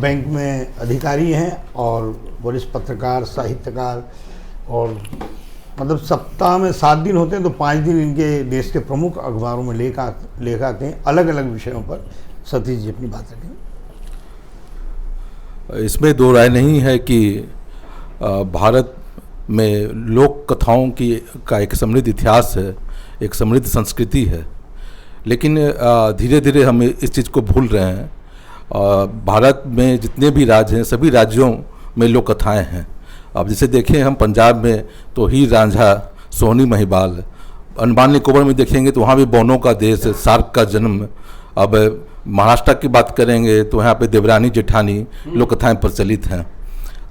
Bank में अधिकारी हैं और वरिष्ठ पत्रकार, साहित्यकार, और मतलब सप्ताह में 7 दिन होते हैं तो 5 दिन इनके देश के प्रमुख अखबारों में लेख आते हैं अलग अलग विषयों पर। सतीश जी अपनी बात रखें। इसमें दो राय नहीं है कि भारत में लोक कथाओं का एक समृद्ध इतिहास है, एक समृद्ध संस्कृति है, लेकिन धीरे धीरे हम इस चीज़ को भूल रहे हैं। भारत में जितने भी राज्य हैं सभी राज्यों में लोक कथाएँ हैं। अब जैसे देखें हम पंजाब में तो हीर रांझा, सोहनी महिबाल, अंडमान निकोबार में देखेंगे तो वहाँ भी बौनों का देश, सार्क का जन्म। अब महाराष्ट्र की बात करेंगे तो यहाँ पे देवरानी जेठानी लोक कथाएँ प्रचलित हैं।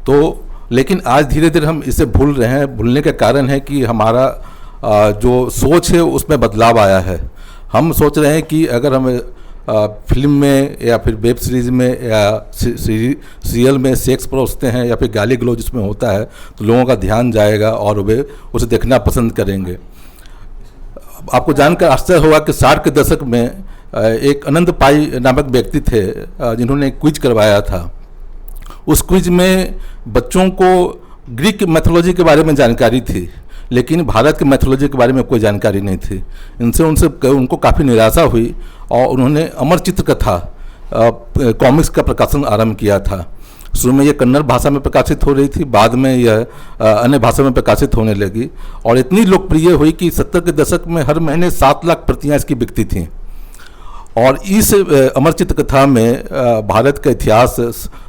तो लेकिन आज धीरे धीरे हम इसे भूल रहे हैं। भूलने का कारण है कि हमारा जो सोच है उसमें बदलाव आया है। हम सोच रहे हैं कि अगर हम फिल्म में या फिर वेब सीरीज़ में या सीरियल में सेक्स परोसते हैं या फिर गाली गलौज जिसमें होता है तो लोगों का ध्यान जाएगा और वे उसे देखना पसंद करेंगे। आपको जानकर आश्चर्य होगा कि 60 के दशक में एक अनंत पाई नामक व्यक्ति थे जिन्होंने एक क्विज करवाया था। उस क्विज में बच्चों को ग्रीक मैथोलॉजी के बारे में जानकारी थी, लेकिन भारत के मैथोलॉजी के बारे में कोई जानकारी नहीं थी। उनको काफ़ी निराशा हुई और उन्होंने अमर चित्र कथा कॉमिक्स का प्रकाशन आरंभ किया था। शुरू में यह कन्नड़ भाषा में प्रकाशित हो रही थी, बाद में यह अन्य भाषा में प्रकाशित होने लगी और इतनी लोकप्रिय हुई कि 70 के दशक में हर महीने 7 लाख प्रतियाँ इसकी बिकती थीं। और इस अमर चित्र कथा में भारत का इतिहास,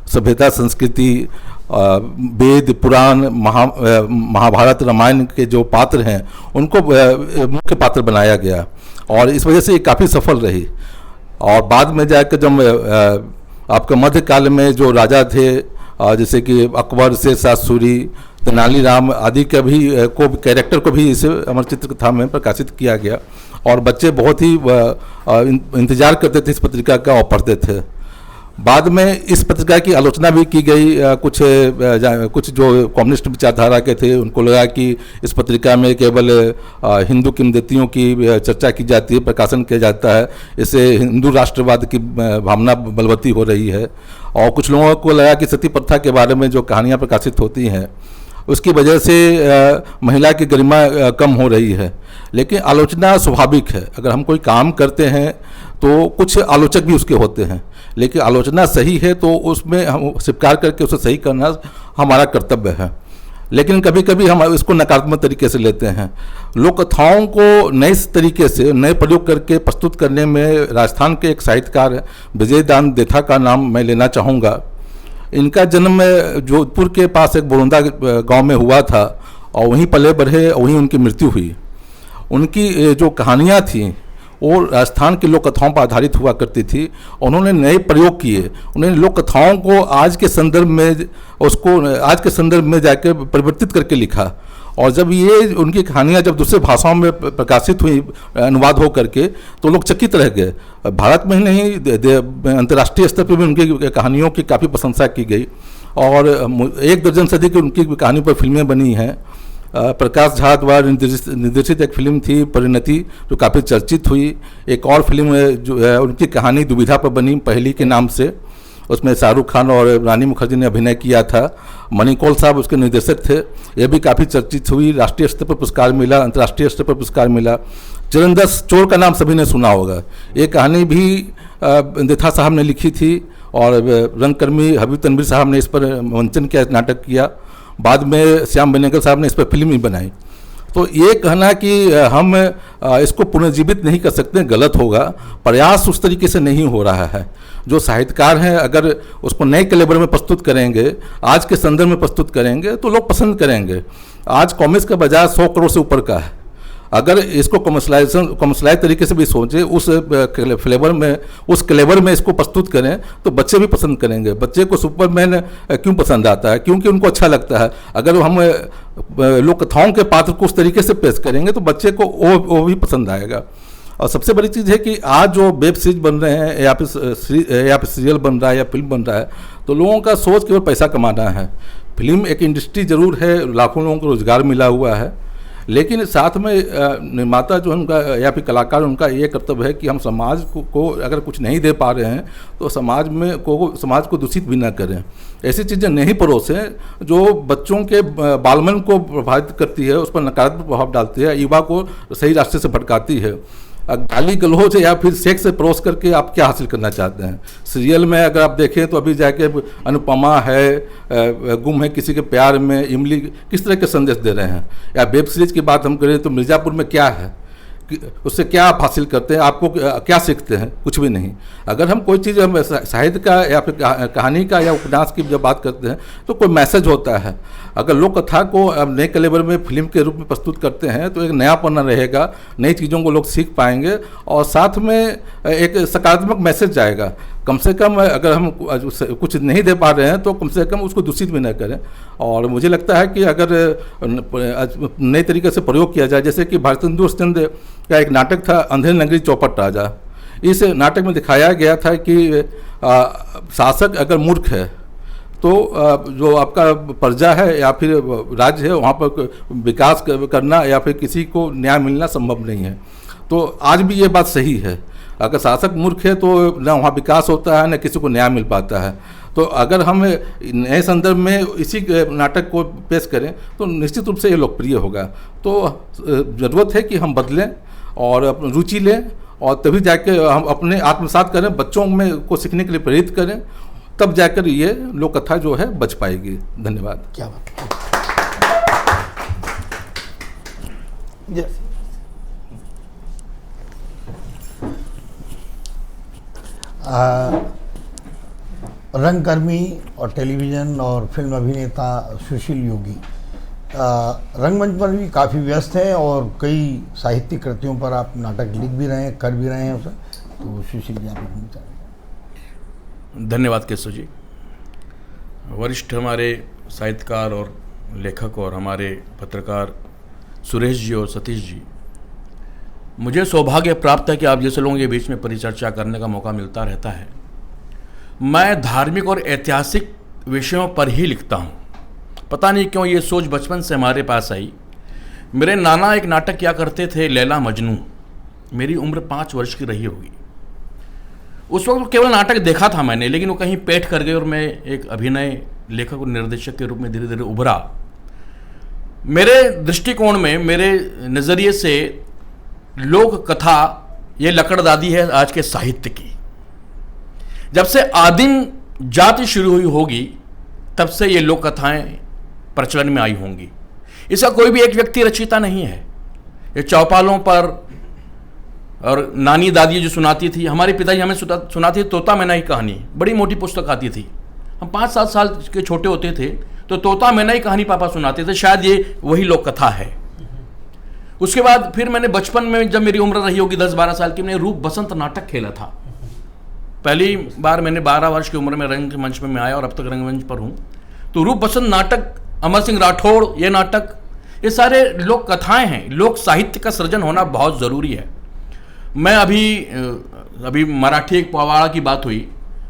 सभ्यता, संस्कृति, वेद, पुराण, महाभारत, रामायण के जो पात्र हैं उनको मुख्य पात्र बनाया गया और इस वजह से ये काफ़ी सफल रही। और बाद में जाकर जब आपका मध्यकाल में जो राजा थे जैसे कि अकबर, शेरशाह सूरी, तेनालीराम आदि का भी कैरेक्टर को भी इस अमर चित्र कथा में प्रकाशित किया गया और बच्चे बहुत ही इंतजार करते थे इस पत्रिका का और पढ़ते थे। बाद में इस पत्रिका की आलोचना भी की गई। कुछ जो कम्युनिस्ट विचारधारा के थे उनको लगा कि इस पत्रिका में केवल हिंदू किंवदंतियों की चर्चा की जाती है, प्रकाशन किया जाता है, इससे हिंदू राष्ट्रवाद की भावना बलवती हो रही है। और कुछ लोगों को लगा कि सती प्रथा के बारे में जो कहानियाँ प्रकाशित होती हैं उसकी वजह से महिला की गरिमा कम हो रही है। लेकिन आलोचना स्वाभाविक है। अगर हम कोई काम करते हैं तो कुछ आलोचक भी उसके होते हैं, लेकिन आलोचना सही है तो उसमें हम स्वीकार करके उसे सही करना हमारा कर्तव्य है। लेकिन कभी कभी हम इसको नकारात्मक तरीके से लेते हैं। लोक कथाओं को नए तरीके से, नए प्रयोग करके प्रस्तुत करने में राजस्थान के एक साहित्यकार विजय दान देथा का नाम मैं लेना चाहूँगा। इनका जन्म जोधपुर के पास एक बोरंदा गांव में हुआ था और वहीं पले बढ़े, वहीं उनकी मृत्यु हुई। उनकी जो कहानियाँ थीं वो राजस्थान की लोक कथाओं पर आधारित हुआ करती थी। उन्होंने नए प्रयोग किए। उन्होंने लोक कथाओं को आज के संदर्भ में जाकर परिवर्तित करके लिखा। और जब ये उनकी कहानियाँ जब दूसरे भाषाओं में प्रकाशित हुई अनुवाद हो करके तो लोग चकित रह गए। भारत में ही नहीं, अंतर्राष्ट्रीय स्तर पर भी उनकी कहानियों की काफ़ी प्रशंसा की गई और 1 दर्जन से अधिक उनकी कहानियों पर फिल्में बनी हैं। प्रकाश झा द्वारा निर्देशित एक फिल्म थी परिणति जो काफ़ी चर्चित हुई। एक और फिल्म जो है उनकी कहानी दुविधा पर बनी, पहली के नाम से। उसमें शाहरुख खान और रानी मुखर्जी ने अभिनय किया था। मणिकौल साहब उसके निर्देशक थे। यह भी काफ़ी चर्चित हुई, राष्ट्रीय स्तर पर पुरस्कार मिला, अंतर्राष्ट्रीय स्तर पर पुरस्कार मिला। चरणदास चोर का नाम सभी ने सुना होगा। ये कहानी भी देथा साहब ने लिखी थी और रंगकर्मी हबीब तनवीर साहब ने इस पर मंचन किया, नाटक किया। बाद में श्याम बेनेगल साहब ने इस पर फिल्म भी बनाई। तो ये कहना कि हम इसको पुनर्जीवित नहीं कर सकते गलत होगा। प्रयास उस तरीके से नहीं हो रहा है। जो साहित्यकार हैं अगर उसको नए कैलिबर में प्रस्तुत करेंगे, आज के संदर्भ में प्रस्तुत करेंगे तो लोग पसंद करेंगे। आज कॉमिक्स का बाजार 100 करोड़ से ऊपर का है। अगर इसको कमर्शलाइज तरीके से भी सोचें, उस क्लेवर में इसको प्रस्तुत करें तो बच्चे भी पसंद करेंगे। बच्चे को सुपरमैन क्यों पसंद आता है? क्योंकि उनको अच्छा लगता है। अगर हम लोक कथाओं के पात्र को उस तरीके से पेश करेंगे तो बच्चे को वो भी पसंद आएगा। और सबसे बड़ी चीज़ है कि आज जो वेब सीरीज बन रहे हैं या फिर सीरियल बन रहा है या फिल्म बन रहा है तो लोगों का सोच केवल पैसा कमाना है। फिल्म एक इंडस्ट्री जरूर है, लाखों लोगों को रोजगार मिला हुआ है, लेकिन साथ में निर्माता जो है उनका या फिर कलाकार, उनका ये कर्तव्य है कि हम समाज को अगर कुछ नहीं दे पा रहे हैं तो समाज को दूषित भी ना करें, ऐसी चीज़ें नहीं परोसें जो बच्चों के बालमन को प्रभावित करती है, उस पर नकारात्मक प्रभाव डालती है, युवा को सही रास्ते से भटकाती है। गाली गलौज या फिर सेक्स से परोस करके आप क्या हासिल करना चाहते हैं? सीरियल में अगर आप देखें तो अभी जाके अनुपमा है, गुम है किसी के प्यार में, इमली किस तरह के संदेश दे रहे हैं, या वेब सीरीज की बात हम करें तो मिर्ज़ापुर में क्या है, उससे क्या आप हासिल करते हैं, आपको क्या सीखते हैं? कुछ भी नहीं। अगर हम कोई चीज़ हम साहित्य का या फिर कहानी का या उपन्यास की जब बात करते हैं तो कोई मैसेज होता है। अगर लोक कथा को नए कलेवर में फिल्म के रूप में प्रस्तुत करते हैं तो एक नयापन रहेगा, नई चीज़ों को लोग सीख पाएंगे और साथ में एक सकारात्मक मैसेज जाएगा। कम से कम अगर हम कुछ नहीं दे पा रहे हैं तो कम से कम उसको दूषित भी न करें। और मुझे लगता है कि अगर नए तरीके से प्रयोग किया जाए, जैसे कि भारतेंदु हरिश्चंद्र का एक नाटक था अंधेरी नगरी चौपट राजा, इस नाटक में दिखाया गया था कि शासक अगर मूर्ख है तो जो आपका प्रजा है या फिर राज्य है वहाँ पर विकास करना या फिर किसी को न्याय मिलना संभव नहीं है। तो आज भी ये बात सही है, अगर शासक मूर्ख है तो ना वहाँ विकास होता है, ना किसी को न्याय मिल पाता है। तो अगर हम नए संदर्भ में इसी नाटक को पेश करें तो निश्चित रूप से ये लोकप्रिय होगा। तो ज़रूरत है कि हम बदलें और रुचि लें और तभी जाके हम अपने आत्मसात करें, बच्चों में को सीखने के लिए प्रेरित करें, तब जाकर ये लोक कथा जो है बच पाएगी। धन्यवाद। क्या बात रंगकर्मी और टेलीविज़न और फिल्म अभिनेता सुशील योगी रंगमंच पर भी काफ़ी व्यस्त है और कई साहित्यिक कृतियों पर आप नाटक लिख भी रहे हैं, कर भी रहे हैं उसे, तो सुशील जी आप लिखना चाहेंगे? धन्यवाद केशव जी। वरिष्ठ हमारे साहित्यकार और लेखक और हमारे पत्रकार सुरेश जी और सतीश जी, मुझे सौभाग्य प्राप्त है कि आप जैसे लोगों के बीच में परिचर्चा करने का मौका मिलता रहता है। मैं धार्मिक और ऐतिहासिक विषयों पर ही लिखता हूँ। पता नहीं क्यों ये सोच बचपन से हमारे पास आई। मेरे नाना एक नाटक किया करते थे, लैला मजनू। मेरी उम्र 5 वर्ष की रही होगी। उस वक्त केवल नाटक देखा था मैंने, लेकिन वो कहीं पेट कर गए और मैं एक अभिनय लेखक और निर्देशक के रूप में धीरे धीरे उभरा। मेरे दृष्टिकोण में, मेरे नज़रिए से लोक कथा ये लकड़दादी है आज के साहित्य की। जब से आदिम जाति शुरू हुई होगी तब से ये लोक कथाएं प्रचलन में आई होंगी। इसका कोई भी एक व्यक्ति रचयिता नहीं है। ये चौपालों पर और नानी दादी जो सुनाती थी, हमारे पिताजी हमें सुनाती थी तोता मैना की कहानी, बड़ी मोटी पुस्तक आती थी। हम 5-7 साल के छोटे होते थे तो तोता मैना की कहानी पापा सुनाते थे, शायद ये वही लोक कथा है। उसके बाद फिर मैंने बचपन में, जब मेरी उम्र रही होगी 10-12 साल की, मैंने रूप बसंत नाटक खेला था। पहली बार मैंने 12 वर्ष की उम्र में रंगमंच में आया और अब तक रंगमंच पर हूँ। तो रूप बसंत नाटक, अमर सिंह राठौड़ ये नाटक, ये सारे लोक कथाएं हैं। लोक साहित्य का सृजन होना बहुत ज़रूरी है। मैं अभी मराठी एक पवाड़ा की बात हुई,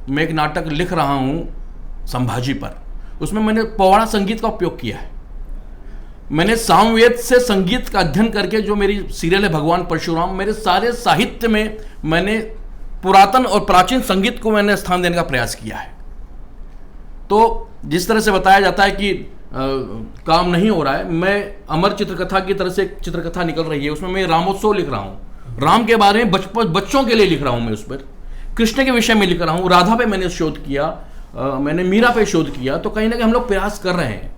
मैं एक नाटक लिख रहा हूँ संभाजी पर। उसमें मैंने पवाड़ा संगीत का उपयोग किया है। मैंने सामवेद से संगीत का अध्ययन करके, जो मेरी सीरियल है भगवान परशुराम, मेरे सारे साहित्य में मैंने पुरातन और प्राचीन संगीत को मैंने स्थान देने का प्रयास किया है। तो जिस तरह से बताया जाता है कि काम नहीं हो रहा है, मैं अमर चित्रकथा की तरह से एक चित्रकथा निकल रही है, उसमें मैं रामोत्सव लिख रहा हूँ। राम के बारे में बच्चों के लिए लिख रहा हूँ मैं, उस पर कृष्ण के विषय में लिख रहा हूँ, राधा पे मैंने शोध किया, मैंने मीरा पे शोध किया। तो कहीं ना कहीं हम लोग प्रयास कर रहे हैं,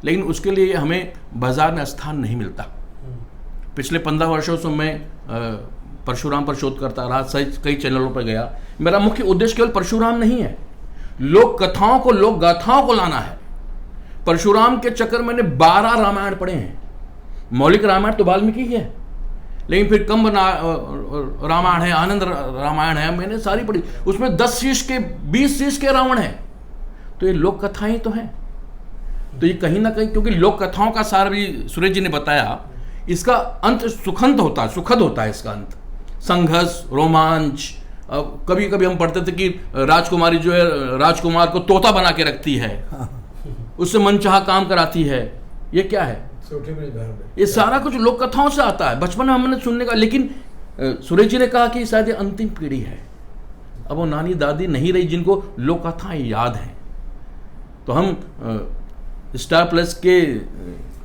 लेकिन उसके लिए हमें बाजार में स्थान नहीं मिलता। पिछले 15 वर्षों से मैं परशुराम पर शोध करता रहा, कई चैनलों पर गया। मेरा मुख्य उद्देश्य केवल परशुराम नहीं है, लोक कथाओं को, लोक गाथाओं को लाना है। परशुराम के चक्कर मैंने 12 रामायण पढ़े हैं। मौलिक रामायण तो वाल्मीकि है, लेकिन फिर कंब रामायण है, आनंद रामायण है, मैंने सारी पढ़ी। उसमें 10 शीर्ष के 20 शीर्ष के रावण हैं। तो ये लोक कथाएं तो हैं। तो ये कहीं ना कहीं, क्योंकि लोक कथाओं का सार भी सुरेश जी ने बताया, इसका अंत सुखद होता है इसका अंत। संघर्ष, रोमांच। कभी कभी हम पढ़ते थे कि राजकुमारी जो है राजकुमार को तोता बना के रखती है, उससे मनचाहा काम कराती है। ये क्या है? ये सारा कुछ लोक कथाओं से आता है, बचपन में हमने सुनने का। लेकिन सुरेश जी ने कहा कि शायद ये अंतिम पीढ़ी है, अब वो नानी दादी नहीं रही जिनको लोक कथाएं याद हैं। तो हम स्टार प्लस के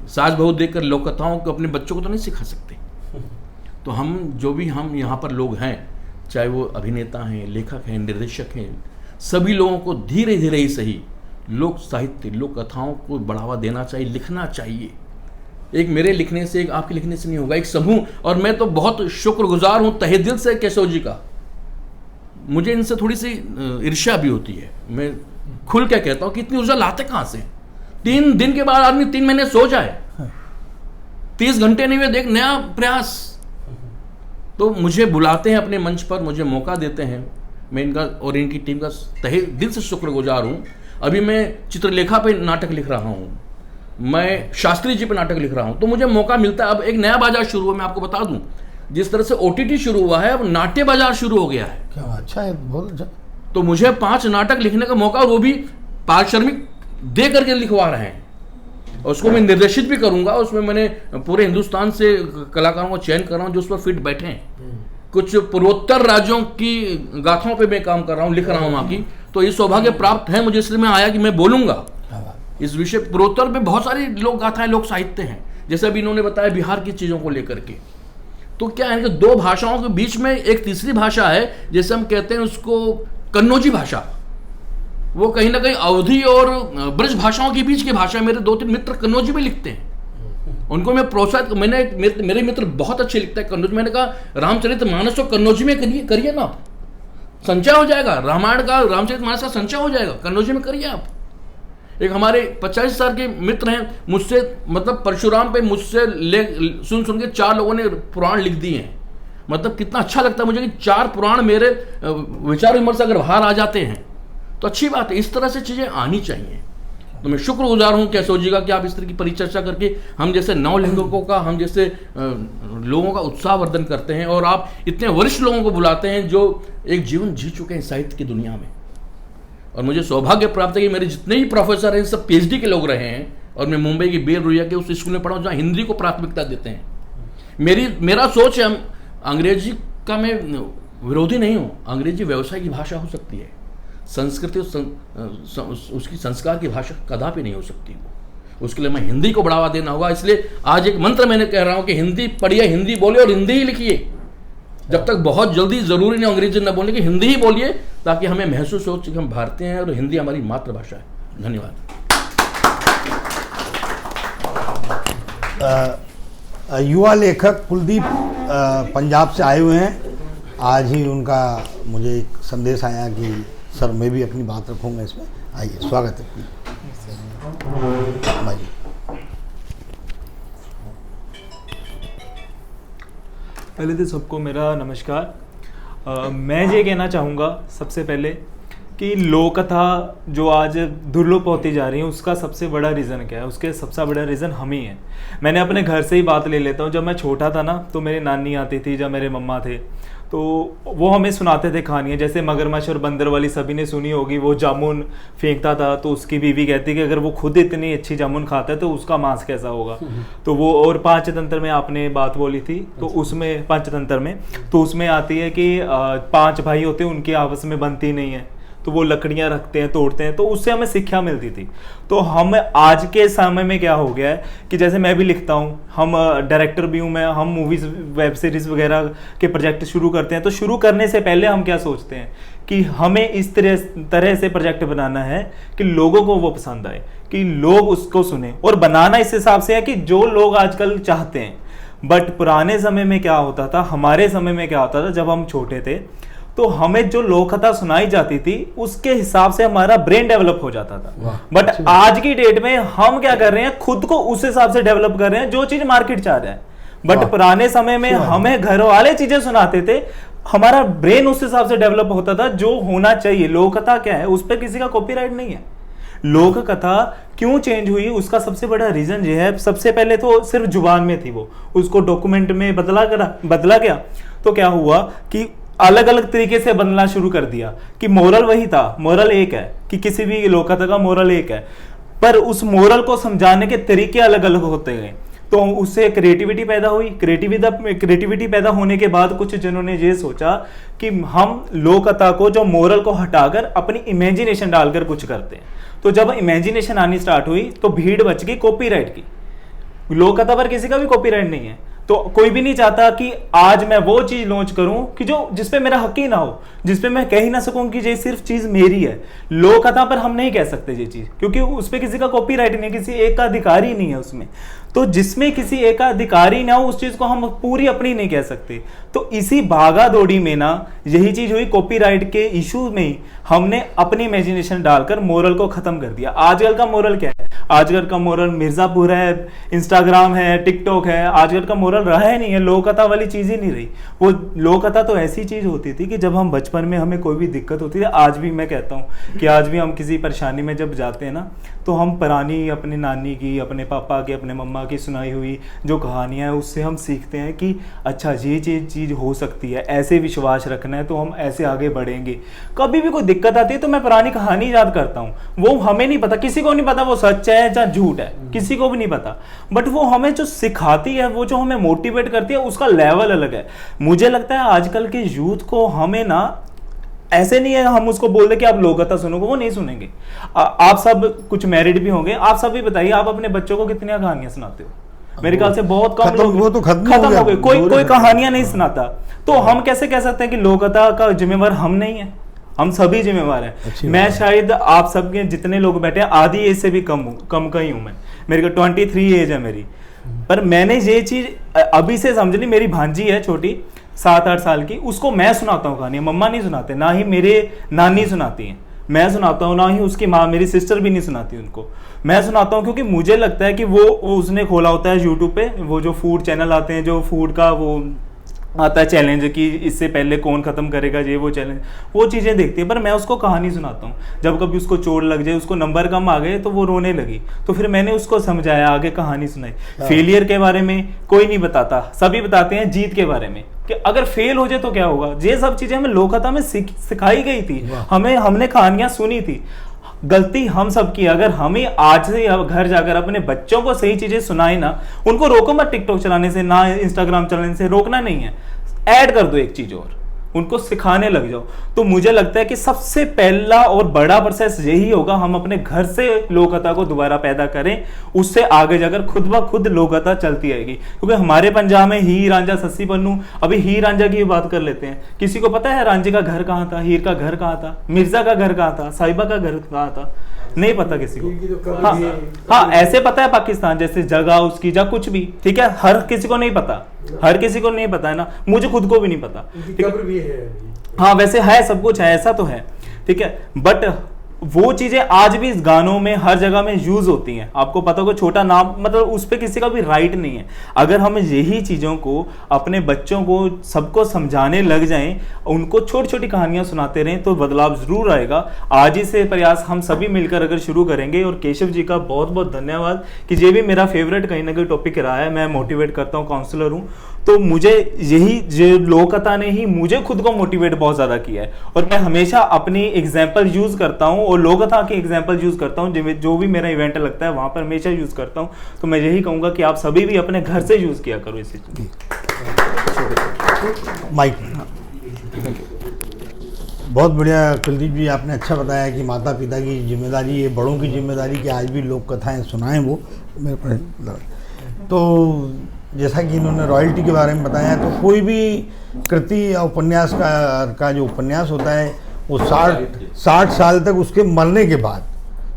सास बहू देखकर लोक कथाओं को अपने बच्चों को तो नहीं सिखा सकते। तो हम जो भी हम यहाँ पर लोग हैं, चाहे वो अभिनेता हैं, लेखक हैं, निर्देशक हैं, सभी लोगों को धीरे धीरे ही सही लोक साहित्य, लोक कथाओं को बढ़ावा देना चाहिए, लिखना चाहिए। एक मेरे लिखने से, एक आपके लिखने से नहीं होगा, एक समूह। और मैं तो बहुत शुक्रगुजार हूँ तहे दिल से केशव जी का। मुझे इनसे थोड़ी सी ईर्ष्या भी होती है। मैं खुल के कहता हूँ कि इतनी ऊर्जा लाते कहाँ से? 3 दिन के बाद आदमी 3 महीने सो जाए, 30 घंटे नहीं हुए देख नया प्रयास। तो मुझे बुलाते हैं अपने मंच पर, मुझे मौका देते हैं। मैं इनका और इनकी टीम का तहे दिल से शुक्रगुजार हूँ। अभी मैं चित्रलेखा पे नाटक लिख रहा हूँ, मैं शास्त्री जी पे नाटक लिख रहा हूँ, तो मुझे मौका मिलता है। अब एक नया बाजार शुरू हुआ, मैं आपको बता दूं, जिस तरह से OTT शुरू हुआ है, अब नाट्य बाजार शुरू हो गया है। क्या अच्छा है, बहुत अच्छा। तो मुझे 5 नाटक लिखने का मौका, वो भी पारिश्रमिक दे करके लिखवा रहे हैं। और उसको मैं निर्देशित भी करूंगा। उसमें मैंने पूरे हिंदुस्तान से कलाकारों को चयन कर रहा हूँ जो उस पर फिट बैठे हैं। कुछ पूर्वोत्तर राज्यों की गाथाओं पे मैं काम कर रहा हूँ, लिख रहा हूँ वहाँ की। तो ये सौभाग्य प्राप्त है मुझे, इसलिए मैं आया कि मैं बोलूंगा इस विषय। पूर्वोत्तर में बहुत सारी लोक गाथाएं, लोक साहित्य हैं, जैसे अभी इन्होंने बताया बिहार की चीजों को लेकर के। तो क्या है कि 2 भाषाओं के बीच में एक तीसरी भाषा है, जैसे हम कहते हैं उसको कन्नौजी भाषा। वो कहीं ना कहीं अवधी और ब्रज भाषाओं के बीच की भाषा है। मेरे 2-3 मित्र कन्नौजी में लिखते हैं, उनको मैं प्रोत्साहित, मेरे मित्र बहुत अच्छे लिखते हैं कन्नौजी। मैंने कहा रामचरितमानस को कन्नौजी में करिए ना, संचय हो जाएगा। रामायण का, रामचरितमानस का संचय हो जाएगा, कन्नौजी में करिए आप। एक हमारे 85 साल के मित्र हैं, मुझसे मतलब परशुराम पे मुझसे सुन के 4 लोगों ने पुराण लिख दिए हैं। मतलब कितना अच्छा लगता है मुझे कि 4 पुराण मेरे विचार विमर्श अगर बाहर आ जाते हैं तो अच्छी बात है। इस तरह से चीजें आनी चाहिए। तो मैं शुक्रगुजार हूँ केशव जी का कि आप इस तरह की परिचर्चा करके हम जैसे नवलेखकों का, हम जैसे लोगों का उत्साहवर्धन करते हैं। और आप इतने वरिष्ठ लोगों को बुलाते हैं जो एक जीवन जी चुके हैं साहित्य की दुनिया में। और मुझे सौभाग्य प्राप्त है कि मेरे जितने भी प्रोफेसर हैं सब PhD के लोग रहे हैं। और मैं मुंबई की बेल रुइया के उस स्कूल में पढ़ा हूँ जहाँ हिंदी को प्राथमिकता देते हैं। मेरा सोच है, हम अंग्रेजी का मैं विरोधी नहीं हूँ। अंग्रेजी व्यवसाय की भाषा हो सकती है, संस्कृति उसकी संस्कार की भाषा कदापि नहीं हो सकती। उसके लिए मैं हिंदी को बढ़ावा देना होगा। इसलिए आज एक मंत्र मैंने कह रहा हूँ कि हिंदी पढ़िए, हिंदी बोलिए और हिंदी ही लिखिए। जब तक बहुत जल्दी जरूरी नहीं अंग्रेजी न बोलने की, हिंदी ही बोलिए, ताकि हमें महसूस हो कि हम भारतीय हैं और हिंदी हमारी मातृभाषा है। धन्यवाद। युवा लेखक कुलदीप पंजाब से आए हुए हैं। आज ही उनका मुझे एक संदेश आया कि सर मैं भी अपनी बात रखूंगा इसमें। आइए, स्वागत है भाई। पहले तो सबको मेरा नमस्कार। मैं ये कहना चाहूँगा सबसे पहले कि लोक कथा जो आज दुर्लभ होती जा रही है उसका सबसे बड़ा रीज़न क्या है? उसके सबसे बड़ा रीज़न हम ही हैं। मैंने अपने घर से ही बात ले लेता हूँ। जब मैं छोटा था ना तो मेरी नानी आती थी, जब मेरे मम्मा थे तो वो हमें सुनाते थे कहानियाँ। जैसे मगरमच्छ और बंदर वाली सभी ने सुनी होगी। वो जामुन फेंकता था तो उसकी बीवी कहती कि अगर वो खुद इतनी अच्छी जामुन खाता है तो उसका मांस कैसा होगा। तो वो, और पंचतंत्र में आपने बात बोली थी तो उसमें, पंचतंत्र में तो उसमें आती है कि 5 भाई होते हैं, उनकी आपस में बनती नहीं है तो वो लकड़ियां रखते हैं, तोड़ते हैं। तो उससे हमें शिक्षा मिलती थी। तो हम आज के समय में क्या हो गया है कि जैसे मैं भी लिखता हूँ, हम डायरेक्टर भी हूँ मैं, हम मूवीज़, वेब सीरीज़ वगैरह के प्रोजेक्ट शुरू करते हैं। तो शुरू करने से पहले हम क्या सोचते हैं कि हमें इस तरह से प्रोजेक्ट बनाना है कि लोगों को वो पसंद आए, कि लोग उसको सुने। और बनाना इस हिसाब से है कि जो लोग आजकल चाहते हैं। बट पुराने समय में क्या होता था, हमारे समय में क्या होता था, जब हम छोटे थे तो हमें जो लोक कथा सुनाई जाती थी उसके हिसाब से हमारा ब्रेन डेवलप हो जाता था। बट आज की डेट में हम क्या कर रहे हैं, खुद को उस हिसाब से डेवलप कर रहे हैं जो चीज मार्केट चाह रहा है। बट पुराने समय में हमें घर वाले चीजें सुनाते थे, हमारा ब्रेन उस हिसाब से डेवलप होता था जो होना चाहिए। लोक कथा क्या है, उस पर किसी का कॉपीराइट नहीं है। लोक कथा क्यों चेंज हुई, उसका सबसे बड़ा रीजन ये है, सबसे पहले तो सिर्फ जुबान में थी वो, उसको डॉक्यूमेंट में बदला गया। तो क्या हुआ कि अलग अलग तरीके से बनना शुरू कर दिया कि मोरल वही था, मोरल एक है कि किसी भी लोक कथा का मोरल एक है, पर उस मोरल को समझाने के तरीके अलग अलग होते गए। तो उससे क्रिएटिविटी पैदा हुई। क्रिएटिविटी पैदा होने के बाद कुछ जनों ने ये सोचा कि हम लोक कथा को, जो मोरल को हटाकर अपनी इमेजिनेशन डालकर कुछ करते हैं। तो जब इमेजिनेशन आनी स्टार्ट हुई तो भीड़ बच गई कॉपीराइट की। लोक कथा पर किसी का भी कॉपीराइट नहीं है, तो कोई भी नहीं चाहता कि आज मैं वो चीज लॉन्च करूं कि जो जिसपे मेरा हक ही ना हो, जिसपे मैं कह ही ना सकूं कि ये सिर्फ चीज मेरी है। लोक कथा पर हम नहीं कह सकते ये चीज, क्योंकि उसपे किसी का कॉपीराइट नहीं है, किसी एक का अधिकार ही नहीं है उसमें। तो जिसमें किसी एक का अधिकार ही ना हो उस चीज को हम पूरी अपनी नहीं कह सकते। तो इसी भागा दौड़ी में ना यही चीज हुई, कॉपीराइट के इशू में हमने अपनी इमेजिनेशन डालकर मोरल को खत्म कर दिया। आजकल का मोरल क्या है? आजकल का मोरल मिर्जापुर है, इंस्टाग्राम है, टिकटॉक है। आजकल का मोरल रहा है नहीं है, लोक कथा वाली चीज ही नहीं रही। वो लोक कथा तो ऐसी चीज होती थी कि जब हम बचपन में हमें कोई भी दिक्कत होती थी, आज भी मैं कहता हूँ कि आज भी हम किसी परेशानी में जब जाते हैं ना, तो हम पुरानी अपनी नानी की, अपने पापा की, अपने मम्मा की सुनाई हुई जो कहानियां हैं उससे हम सीखते हैं कि अच्छा ये चीज हो सकती है, ऐसे विश्वास रखना है तो हम ऐसे आगे बढ़ेंगे। कभी भी कोई दिक्कत आती है तो मैं पुरानी कहानी याद करता हूँ। वो हमें नहीं पता, किसी को नहीं पता वो सच है या झूठ है, किसी को भी नहीं पता, बट वो हमें जो सिखाती है, वो जो हमें मोटिवेट करती है, उसका लेवल अलग है। मुझे लगता है आजकल के यूथ को हमें ना ऐसे नहीं है हम उसको बोल दे कि आप लोक कथा सुनोगे, वो नहीं सुनेंगे। आप सब कुछ मैरिड भी होंगे, आप सब भी बताइए आप अपने बच्चों को कितनी कहानियां सुनाते हो? मेरे ख्याल से बहुत कम लोग, वो तो खत्म हो गए, कोई कहानियां नहीं सुनाता। तो हम कैसे कह सकते हैं कि लोक कथा का जिम्मेवार हम नहीं है? हम सभी जिम्मेवार हैं। मैं शायद आप सबके जितने लोग बैठे हैं आधी एज से भी कम का ही हूं मैं। मेरे को 23 एज है मेरी, पर मैंने ये चीज अभी से समझ ली। मेरी भांजी है छोटी 7-8 साल की, उसको मैं सुनाता हूँ कहानी, मम्मा नहीं सुनाते, ना ही मेरे नानी सुनाती हैं, मैं सुनाता हूँ, ना ही उसकी माँ, मेरी सिस्टर भी नहीं सुनाती उनको, मैं सुनाता हूँ। क्योंकि मुझे लगता है कि वो उसने खोला होता है यूट्यूब पे, वो जो फूड चैनल आते हैं, जो फूड का वो आता है चैलेंज कि इससे पहले कौन खत्म करेगा ये वो चैलेंज, वो चीज़ें देखती है। पर मैं उसको कहानी सुनाता हूँ। जब कभी उसको चोट लग जाए, उसको नंबर कम आ गए तो वो रोने लगी, तो फिर मैंने उसको समझाया, आगे कहानी सुनाई। फेलियर के बारे में कोई नहीं बताता, सभी बताते हैं जीत के बारे में, कि अगर फेल हो जाए तो क्या होगा। ये सब चीजें हमें लोक कथा में सिखाई गई थी, हमने कहानियां सुनी थी। गलती हम सब की। अगर हमें आज से घर जाकर अपने बच्चों को सही चीजें सुनाई ना, उनको रोको मत टिकटॉक चलाने से, ना इंस्टाग्राम चलाने से, रोकना नहीं है, ऐड कर दो एक चीज और, उनको सिखाने लग जाओ। तो मुझे लगता है कि सबसे पहला और बड़ा प्रोसेस यही होगा, हम अपने घर से लोक कथा को दोबारा पैदा करें, उससे आगे जाकर खुद ब खुद लोक कथा चलती आएगी। क्योंकि हमारे पंजाब में हीर रांझा सस्सी पन्नू, अभी हीर रांझा की बात कर लेते हैं। किसी को पता है रांझे का घर कहाँ था, हीर का घर कहाँ था, मिर्जा का घर कहाँ था, साहिबा का घर कहाँ था? नहीं पता किसी को। हाँ, ऐसे पता है पाकिस्तान जैसे जगह उसकी जा कुछ भी, ठीक है, हर किसी को नहीं पता, हर किसी को नहीं पता है ना, मुझे खुद को भी नहीं पता, ठीक है। हाँ, वैसे है, सब कुछ है, ऐसा तो है, ठीक है, बट वो चीजें आज भी इस गानों में हर जगह में यूज होती हैं। आपको पता होगा, छोटा नाम, मतलब उस पर किसी का भी राइट नहीं है। अगर हम यही चीजों को अपने बच्चों को सबको समझाने लग जाएं, उनको छोटी छोटी कहानियां सुनाते रहें, तो बदलाव जरूर आएगा। आज ही से प्रयास हम सभी मिलकर अगर शुरू करेंगे। और केशव जी का बहुत बहुत धन्यवाद कि ये भी मेरा फेवरेट कहीं ना कहीं टॉपिक रहा है। मैं मोटिवेट करता हूँ, काउंसलर हूँ, तो मुझे यही जो लोक कथा ने ही मुझे खुद को मोटिवेट बहुत ज्यादा किया है। और मैं हमेशा अपनी एग्जाम्पल यूज करता हूँ और लोक कथा की एग्जाम्पल यूज करता हूँ, जो भी मेरा इवेंट लगता है वहां पर हमेशा यूज करता हूँ। तो मैं यही कहूंगा कि आप सभी भी अपने घर से यूज किया करो इसी चीज। माइक। बहुत बढ़िया कुलदीप जी, आपने अच्छा बताया कि माता पिता की जिम्मेदारी है, बड़ों की जिम्मेदारी कि आज भी लोक कथाएं सुनाएं। वो मेरे पर तो जैसा कि इन्होंने रॉयल्टी के बारे में बताया, तो कोई भी कृति या उपन्यास का जो उपन्यास होता है वो 60 साल तक, उसके मरने के बाद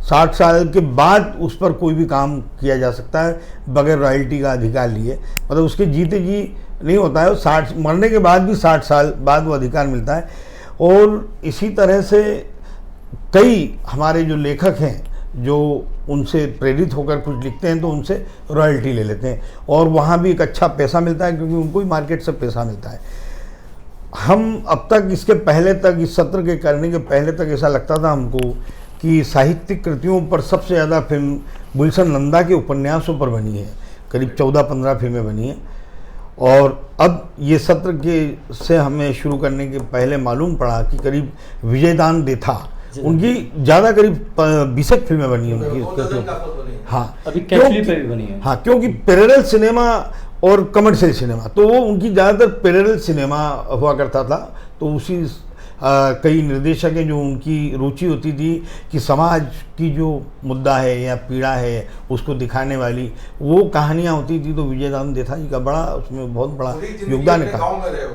60 साल के बाद उस पर कोई भी काम किया जा सकता है बगैर रॉयल्टी का अधिकार लिए। मतलब उसके जीते जी नहीं होता है, 60 मरने के बाद भी 60 साल बाद वो अधिकार मिलता है। और इसी तरह से कई हमारे जो लेखक हैं जो उनसे प्रेरित होकर कुछ लिखते हैं तो उनसे रॉयल्टी ले लेते हैं, और वहाँ भी एक अच्छा पैसा मिलता है क्योंकि उनको ही मार्केट से पैसा मिलता है। हम अब तक इसके पहले तक, इस सत्र के करने के पहले तक ऐसा लगता था हमको कि साहित्यिक कृतियों पर सबसे ज़्यादा फिल्म गुलशन नंदा के उपन्यासों पर बनी है, करीब 14-15 फिल्में बनी हैं। और अब ये सत्र के से हमें शुरू करने के पहले मालूम पड़ा कि करीब विजयदान देथा उनकी ज़्यादा करीब 20 फिल्में बनी हैं उनकी। हाँ अभी कैचली पे भी बनी है। हाँ, क्योंकि पैरेलल सिनेमा और कमर्शियल सिनेमा, तो वो उनकी ज़्यादातर पैरेलल सिनेमा हुआ करता था। तो उसी कई निर्देशक हैं जो उनकी रुचि होती थी कि समाज की जो मुद्दा है या पीड़ा है उसको दिखाने वाली वो कहानियाँ होती थी। तो विजयदान देथा जी का बड़ा उसमें बहुत बड़ा योगदान है।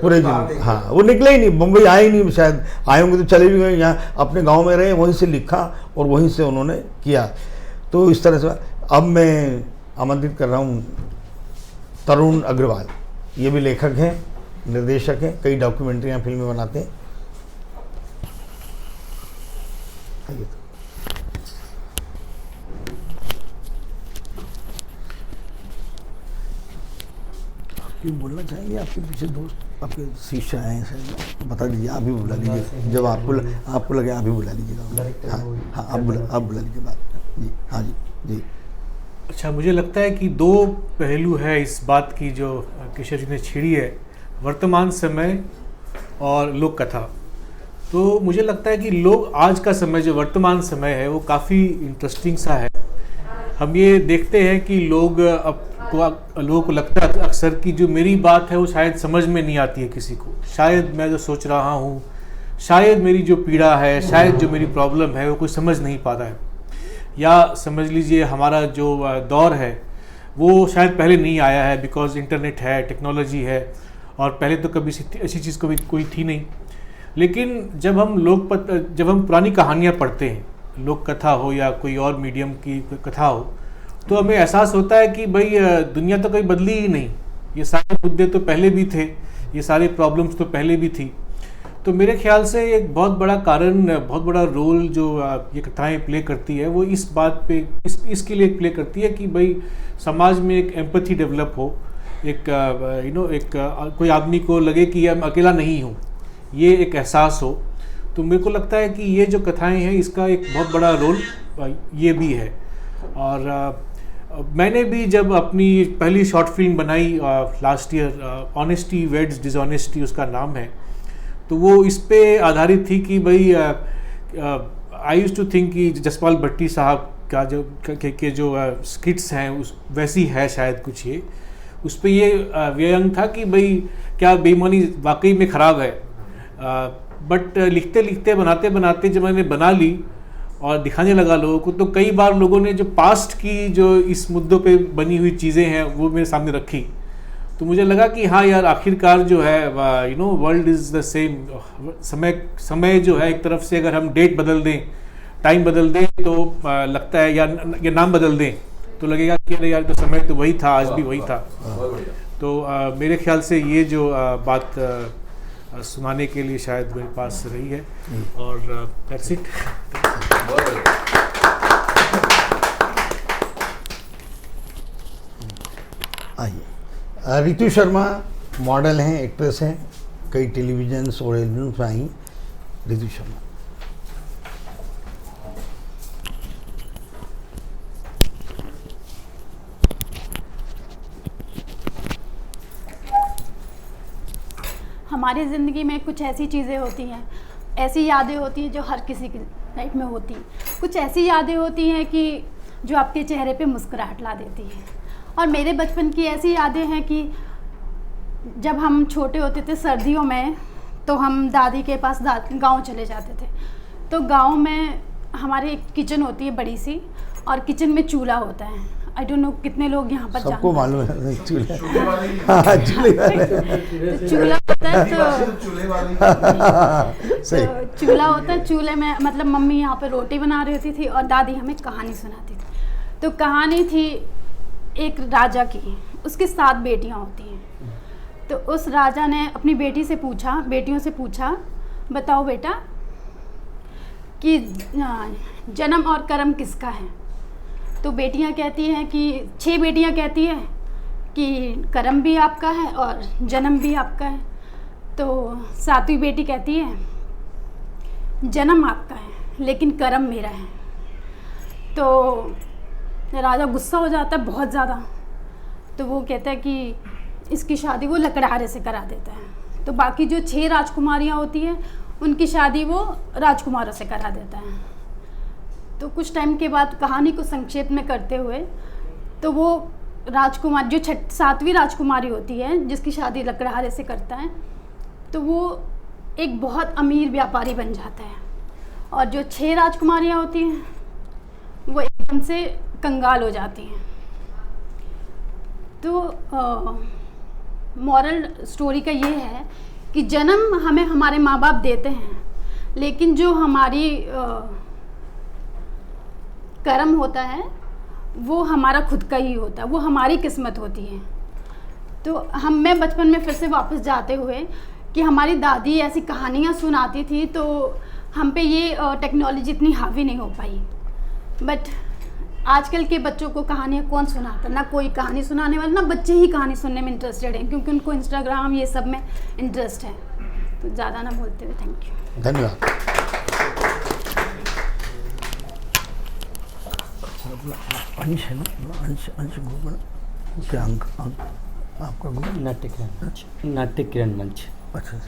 पूरे दिन, हाँ, वो निकले ही नहीं, मुंबई आए ही नहीं, शायद आए होंगे तो चले भी गए, यहाँ अपने गाँव में रहे, वहीं से लिखा और वहीं से उन्होंने किया। तो इस तरह से अब मैं आमंत्रित कर रहा हूँ तरुण अग्रवाल। ये भी लेखक हैं, निर्देशक हैं, कई डॉक्यूमेंट्रियाँ फिल्में बनाते हैं। क्यों बोलना चाहेंगे? आपके पीछे दोस्त, आपके शिष्य हैं, शायद बता दीजिए, आप भी बुला लीजिए जब आपको लगे, आप भी बुला लीजिएगा। हाँ, आप बुला लीजिए बात जी। हाँ जी जी। अच्छा, मुझे लगता है कि दो पहलू है इस बात की जो किशोर जी ने छेड़ी है, वर्तमान समय और लोक कथा। तो मुझे लगता है कि लोग आज का समय जो वर्तमान समय है वो काफ़ी इंटरेस्टिंग सा है। हम ये देखते हैं कि लोगों को लगता है अक्सर कि जो मेरी बात है वो शायद समझ में नहीं आती है किसी को। शायद मैं जो सोच रहा हूँ, शायद मेरी जो पीड़ा है, शायद जो मेरी प्रॉब्लम है वो कोई समझ नहीं पाता है। या समझ लीजिए हमारा जो दौर है वो शायद पहले नहीं आया है, बिकॉज इंटरनेट है, टेक्नोलॉजी है, और पहले तो कभी ऐसी चीज़ कभी कोई थी नहीं। लेकिन जब हम पुरानी कहानियाँ पढ़ते हैं, लोक कथा हो या कोई और मीडियम की कोई कथा हो, तो हमें एहसास होता है कि भाई दुनिया तो कोई बदली ही नहीं, ये सारे मुद्दे तो पहले भी थे, ये सारे प्रॉब्लम्स तो पहले भी थी। तो मेरे ख्याल से एक बहुत बड़ा कारण, बहुत बड़ा रोल जो ये कथाएं प्ले करती है वो इस बात पे इसके लिए प्ले करती है कि भाई समाज में एक एम्पैथी डेवलप हो, एक कोई आदमी को लगे कि मैं अकेला नहीं हूँ, ये एक एहसास हो। तो मेरे को लगता है कि ये जो कथाएं हैं इसका एक बहुत बड़ा रोल ये भी है। और मैंने भी जब अपनी पहली शॉर्ट फिल्म बनाई last year, honesty weds dishonesty उसका नाम है, तो वो इस पे आधारित थी कि भाई आई यूज्ड टू थिंक कि जसपाल भट्टी साहब का जो स्किट्स हैं उस वैसी है शायद कुछ ये, उस पे ये व्यंग था कि भाई क्या बेईमानी वाकई में ख़राब है। बट लिखते लिखते बनाते बनाते जब मैंने बना ली और दिखाने लगा लोगों को, तो कई बार लोगों ने जो पास्ट की जो इस मुद्दों पे बनी हुई चीज़ें हैं वो मेरे सामने रखी। तो मुझे लगा कि हाँ यार, आखिरकार जो है वर्ल्ड इज़ द सेम। समय जो है एक तरफ से अगर हम डेट बदल दें, टाइम बदल दें, तो लगता है या नाम बदल दें तो लगेगा कि अरे यार तो समय तो वही था, आज भी वही था। तो मेरे ख्याल से ये जो बात सुनाने के लिए शायद मेरे पास रही है, और दैट्स इट। आइए, रितु शर्मा मॉडल हैं, एक्ट्रेस हैं, कई टेलीविजन और फिल्म्स में आई। रितु शर्मा। हमारी ज़िंदगी में कुछ ऐसी चीज़ें होती हैं, ऐसी यादें होती हैं जो हर किसी की लाइफ में होती हैं। कुछ ऐसी यादें होती हैं कि जो आपके चेहरे पे मुस्कुराहट ला देती हैं। और मेरे बचपन की ऐसी यादें हैं कि जब हम छोटे होते थे सर्दियों में, तो हम दादी के पास गांव चले जाते थे। तो गांव में हमारे एक किचन होती है बड़ी सी, और किचन में चूल्हा होता है। आई डोंट नो कितने लोग यहाँ पर सबको मालूम है चूल्हा होता है। तो चूल्हा होता है, चूल्हे में मतलब मम्मी यहाँ पे रोटी बना रही होती थी और दादी हमें कहानी सुनाती थी। तो कहानी थी एक राजा की, उसकी 7 बेटियाँ होती हैं। तो उस राजा ने अपनी बेटियों से पूछा, बताओ बेटा कि जन्म और कर्म किसका है। तो बेटियां कहती हैं कि 6 बेटियां कहती हैं कि कर्म भी आपका है और जन्म भी आपका है। तो 7वीं बेटी कहती है जन्म आपका है लेकिन कर्म मेरा है। तो राजा गुस्सा हो जाता है बहुत ज़्यादा। तो वो कहता है कि इसकी शादी वो लकड़हारे से करा देता है। तो बाकी जो 6 राजकुमारियाँ होती हैं उनकी शादी वो राजकुमारों से करा देता है। तो कुछ टाइम के बाद कहानी को संक्षेप में करते हुए, तो वो राजकुमार जो 7वीं राजकुमारी होती है जिसकी शादी लकड़हारे से करता है, तो वो एक बहुत अमीर व्यापारी बन जाता है। और जो 6 राजकुमारियाँ होती हैं वो एकदम से कंगाल हो जाती हैं। तो मॉरल स्टोरी का ये है कि जन्म हमें हमारे माँ बाप देते हैं, लेकिन जो हमारी कर्म होता है वो हमारा खुद का ही होता है, वो हमारी किस्मत होती है। तो मैं बचपन में फिर से वापस जाते हुए कि हमारी दादी ऐसी कहानियाँ सुनाती थी, तो हम पे ये टेक्नोलॉजी इतनी हावी नहीं हो पाई। बट आजकल के बच्चों को कहानियाँ कौन सुनाता, ना कोई कहानी सुनाने वाला, ना बच्चे ही कहानी सुनने में इंटरेस्टेड हैं, क्योंकि उनको इंस्टाग्राम ये सब में इंटरेस्ट है। तो ज़्यादा ना बोलते हुए थैंक यू, धन्यवाद। अंश है ना, अंश ग्रुप क्या अंक आपका ग्रुप? नाट्य किरण मंच। नाट्य किरण मंच। अच्छा,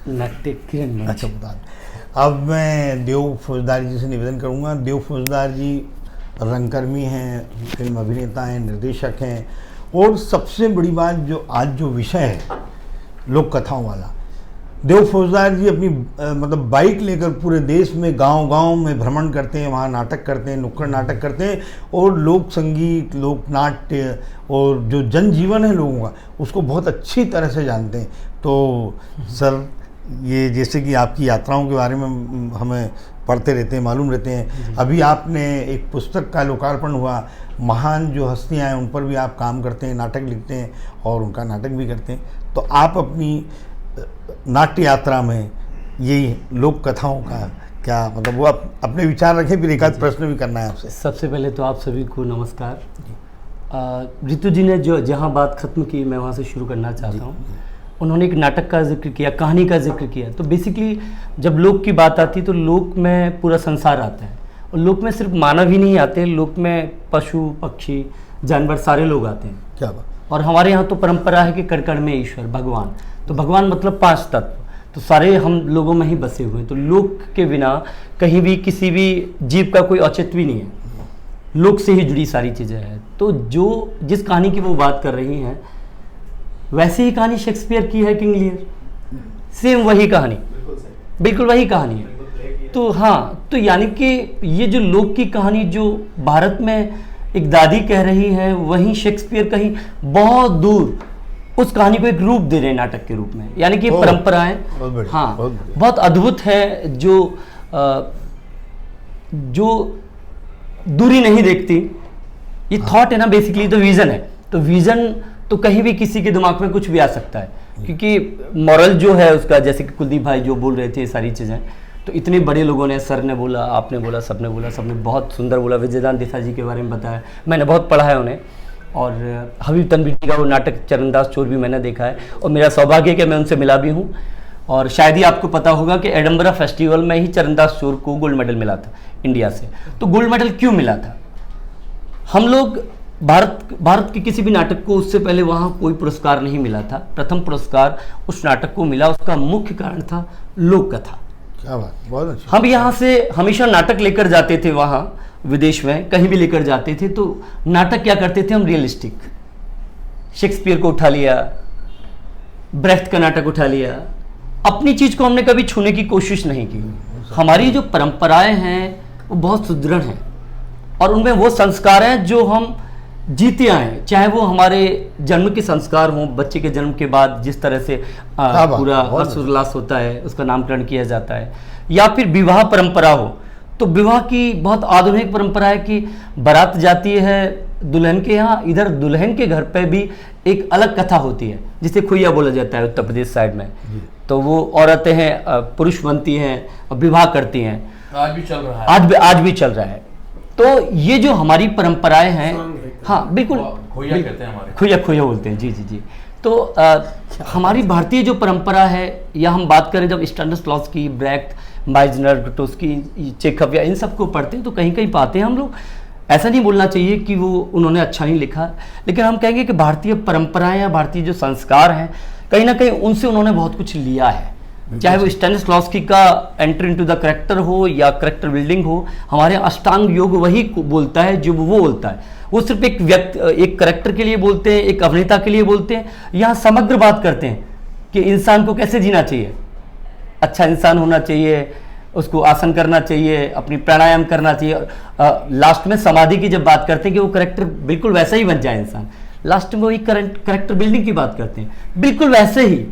नाट्य किरण मंच। अच्छा, बता दें। अब मैं देव फौजदार जी से निवेदन करूंगा। देव फौजदार जी रंगकर्मी हैं, फिल्म अभिनेता हैं, निर्देशक हैं, और सबसे बड़ी बात जो आज जो विषय है लोक कथाओं वाला, देव फौजदार जी अपनी मतलब बाइक लेकर पूरे देश में गांव-गांव में भ्रमण करते हैं, वहाँ नाटक करते हैं, नुक्कड़ नाटक करते हैं, और लोक संगीत, लोक नाट्य और जो जनजीवन है लोगों का उसको बहुत अच्छी तरह से जानते हैं। तो सर, ये जैसे कि आपकी यात्राओं के बारे में हमें पढ़ते रहते हैं, मालूम रहते हैं। अभी आपने एक पुस्तक का लोकार्पण हुआ, महान जो हस्तियां हैं उन पर भी आप काम करते हैं, नाटक लिखते हैं और उनका नाटक भी करते हैं। तो आप अपनी नाट्य यात्रा में यही लोक कथाओं का क्या मतलब, वो आप अपने विचार रखें, फिर एक आध प्रश्न भी करना है आपसे। सबसे पहले तो आप सभी को नमस्कार। रितु जी ने जो जहाँ बात ख़त्म की, मैं वहाँ से शुरू करना चाहता हूँ। उन्होंने एक नाटक का जिक्र किया, कहानी का जिक्र किया। तो बेसिकली जब लोक की बात आती है तो लोक में पूरा संसार आता है, और लोक में सिर्फ मानव ही नहीं आते, लोक में पशु पक्षी जानवर सारे लोग आते हैं। क्या बात। और हमारे यहाँ तो परंपरा है कि कण-कण में ईश्वर, भगवान। तो भगवान मतलब 5 तत्व, तो सारे हम लोगों में ही बसे हुए हैं। तो लोक के बिना कहीं भी किसी भी जीव का कोई औचित्य भी नहीं है, लोक से ही जुड़ी सारी चीज़ें हैं। तो जो जिस कहानी की वो बात कर रही हैं, वैसे ही कहानी शेक्सपियर की है, किंग लियर, सेम वही कहानी, बिल्कुल वही कहानी है। तो हाँ, तो यानी कि ये जो लोक की कहानी जो भारत में एक दादी कह रही है, वहीं शेक्सपियर कहीं बहुत दूर उस कहानी को एक रूप दे रहे हैं नाटक के रूप में। यानी कि परंपराएं हाँ बहुत अद्भुत है, जो दूरी नहीं देखती। ये थॉट है ना, बेसिकली तो विजन है। तो विजन तो कहीं भी किसी के दिमाग में कुछ भी आ सकता है, क्योंकि मॉरल जो है उसका, जैसे कि कुलदीप भाई जो बोल रहे थे ये सारी चीज़ें, तो इतने बड़े लोगों ने, सर ने बोला, आपने बोला, सबने बोला, सबने बहुत सुंदर बोला। विजयदान देसाई जी के बारे में बताया, मैंने बहुत पढ़ा है उन्हें। और हबीब तनवीर जी का वो नाटक चरणदास चोर भी मैंने देखा है, और मेरा सौभाग्य है कि मैं उनसे मिला भी हूँ। और शायद ही आपको पता होगा कि एडम्बरा फेस्टिवल में ही चरणदास चोर को गोल्ड मेडल मिला था इंडिया से। तो गोल्ड मेडल क्यों मिला था? हम लोग भारत के किसी भी नाटक को उससे पहले वहाँ कोई पुरस्कार नहीं मिला था। प्रथम पुरस्कार उस नाटक को मिला, उसका मुख्य कारण था लोक कथा। क्या बात, बहुत अच्छा। हम यहाँ से हमेशा नाटक लेकर जाते थे, वहाँ विदेश में कहीं भी लेकर जाते थे, तो नाटक क्या करते थे हम, रियलिस्टिक। शेक्सपियर को उठा लिया, ब्रेख्त का नाटक उठा लिया, अपनी चीज़ को हमने कभी छूने की कोशिश नहीं की। हमारी जो परंपराएं हैं वो बहुत सुदृढ़ हैं, और उनमें वो संस्कार हैं जो हम जीते आए, चाहे वो हमारे जन्म के संस्कार हों, बच्चे के जन्म के बाद जिस तरह से पूरा हर्ष उल्लास होता है, उसका नामकरण किया जाता है, या फिर विवाह परंपरा हो। तो विवाह की बहुत आधुनिक परंपरा है कि बारात जाती है दुल्हन के यहाँ, इधर दुल्हन के घर पे भी एक अलग कथा होती है, जिसे खुइया बोला जाता है उत्तर प्रदेश साइड में। तो वो औरतें हैं, पुरुष बनती हैं और विवाह करती हैं। आज भी चल रहा है, आज भी चल रहा है। तो ये जो हमारी परंपराएं हैं, हाँ बिल्कुल, खोया कहते हैं हमारे, खोया बोलते हैं, जी जी जी। तो हमारी भारतीय जो परंपरा है, या हम बात करें जब स्टानिस्लॉस की, ब्रेख्त, माइजनर, ग्रोटोस्की, चेखव, या इन सब को पढ़ते हैं तो कहीं कहीं पाते हैं हम लोग। ऐसा नहीं बोलना चाहिए कि वो उन्होंने अच्छा नहीं लिखा, लेकिन हम कहेंगे कि भारतीय परंपराएं या भारतीय जो संस्कार हैं, कहीं ना कहीं उनसे उन्होंने बहुत कुछ लिया है। चाहे वो स्टेनिस्लॉवस्की का एंट्री इनटू द करेक्टर हो या करेक्टर बिल्डिंग हो, हमारे अष्टांग योग वही बोलता है जो वो बोलता है। वो सिर्फ एक करेक्टर के लिए बोलते हैं, एक अभिनेता के लिए बोलते हैं। यहाँ समग्र बात करते हैं कि इंसान को कैसे जीना चाहिए, अच्छा इंसान होना चाहिए, उसको आसन करना चाहिए, अपनी प्राणायाम करना चाहिए। लास्ट में समाधि की जब बात करते हैं कि वो करेक्टर बिल्कुल वैसा ही बन जाए इंसान, लास्ट में वही करेक्टर बिल्डिंग की बात करते हैं, बिल्कुल वैसे ही।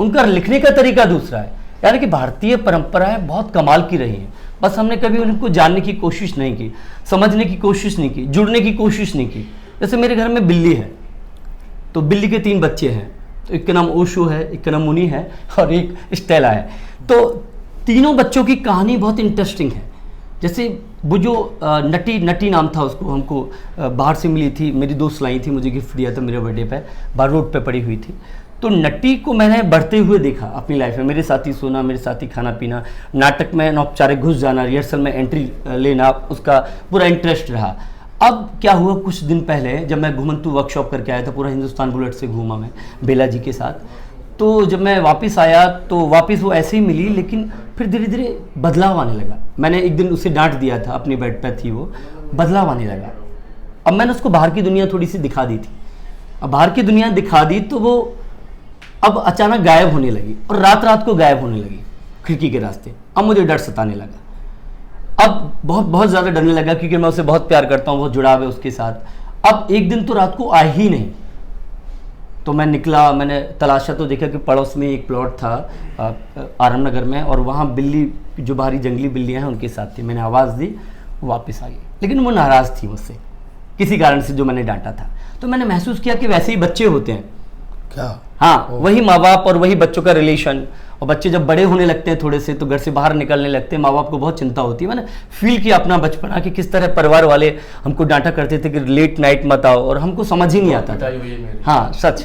उनका लिखने का तरीका दूसरा है। यानी कि भारतीय परंपराएं बहुत कमाल की रही हैं, बस हमने कभी उनको जानने की कोशिश नहीं की, समझने की कोशिश नहीं की, जुड़ने की कोशिश नहीं की। जैसे मेरे घर में बिल्ली है, तो बिल्ली के 3 बच्चे हैं, तो एक का नाम ओशो है, एक का नाम मुनी है और एक स्टेला है। तो तीनों बच्चों की कहानी बहुत इंटरेस्टिंग है। जैसे वो जो नटी नाम था, उसको हमको बाहर से मिली थी, मेरी दोस्त लाई थी, मुझे गिफ्ट दिया था मेरे बर्थडे पे, बाहर रोड पे पड़ी हुई थी। तो नटी को मैंने बढ़ते हुए देखा अपनी लाइफ में, मेरे साथ ही सोना, मेरे साथ ही खाना पीना, नाटक में औपचारिक घुस जाना, रिहर्सल में एंट्री लेना, उसका पूरा इंटरेस्ट रहा। अब क्या हुआ, कुछ दिन पहले जब मैं घुमंतु वर्कशॉप करके आया था, पूरा हिंदुस्तान बुलेट से घूमा मैं बेला जी के साथ, तो जब मैं वापस आया तो वापस वो ऐसे ही मिली, लेकिन फिर धीरे धीरे बदलाव आने लगा। मैंने एक दिन उसे डांट दिया था, अपनी बेड पे थी वो, बदलाव आने लगा। अब मैंने उसको बाहर की दुनिया थोड़ी सी दिखा दी थी, अब बाहर की दुनिया दिखा दी तो वो अब अचानक गायब होने लगी, और रात रात को गायब होने लगी खिड़की के रास्ते। अब मुझे डर सताने लगा, अब बहुत ज़्यादा डरने लगा, क्योंकि मैं उसे बहुत प्यार करता हूँ, बहुत जुड़ाव है उसके साथ। अब एक दिन तो रात को आई ही नहीं, तो मैं निकला, मैंने तलाशा तो देखा कि पड़ोस में एक प्लॉट था आराम नगर में, और वहाँ बिल्ली, जो बाहरी जंगली बिल्लियाँ हैं उनके साथ थी। मैंने आवाज़ दी, वो वापस आ गई, लेकिन वो नाराज़ थी मुझसे किसी कारण से जो मैंने डांटा था। तो मैंने महसूस किया कि वैसे ही बच्चे होते हैं क्या, हाँ, वही माँ बाप और वही बच्चों का रिलेशन। और बच्चे जब बड़े होने लगते हैं थोड़े से, तो घर से बाहर निकलने लगते हैं, माँ बाप को बहुत चिंता होती है। मैंने फील किया अपना बचपना कि किस तरह परिवार वाले हमको डांटा करते थे कि लेट नाइट मत आओ, और हमको समझ ही नहीं आता था। हाँ सच।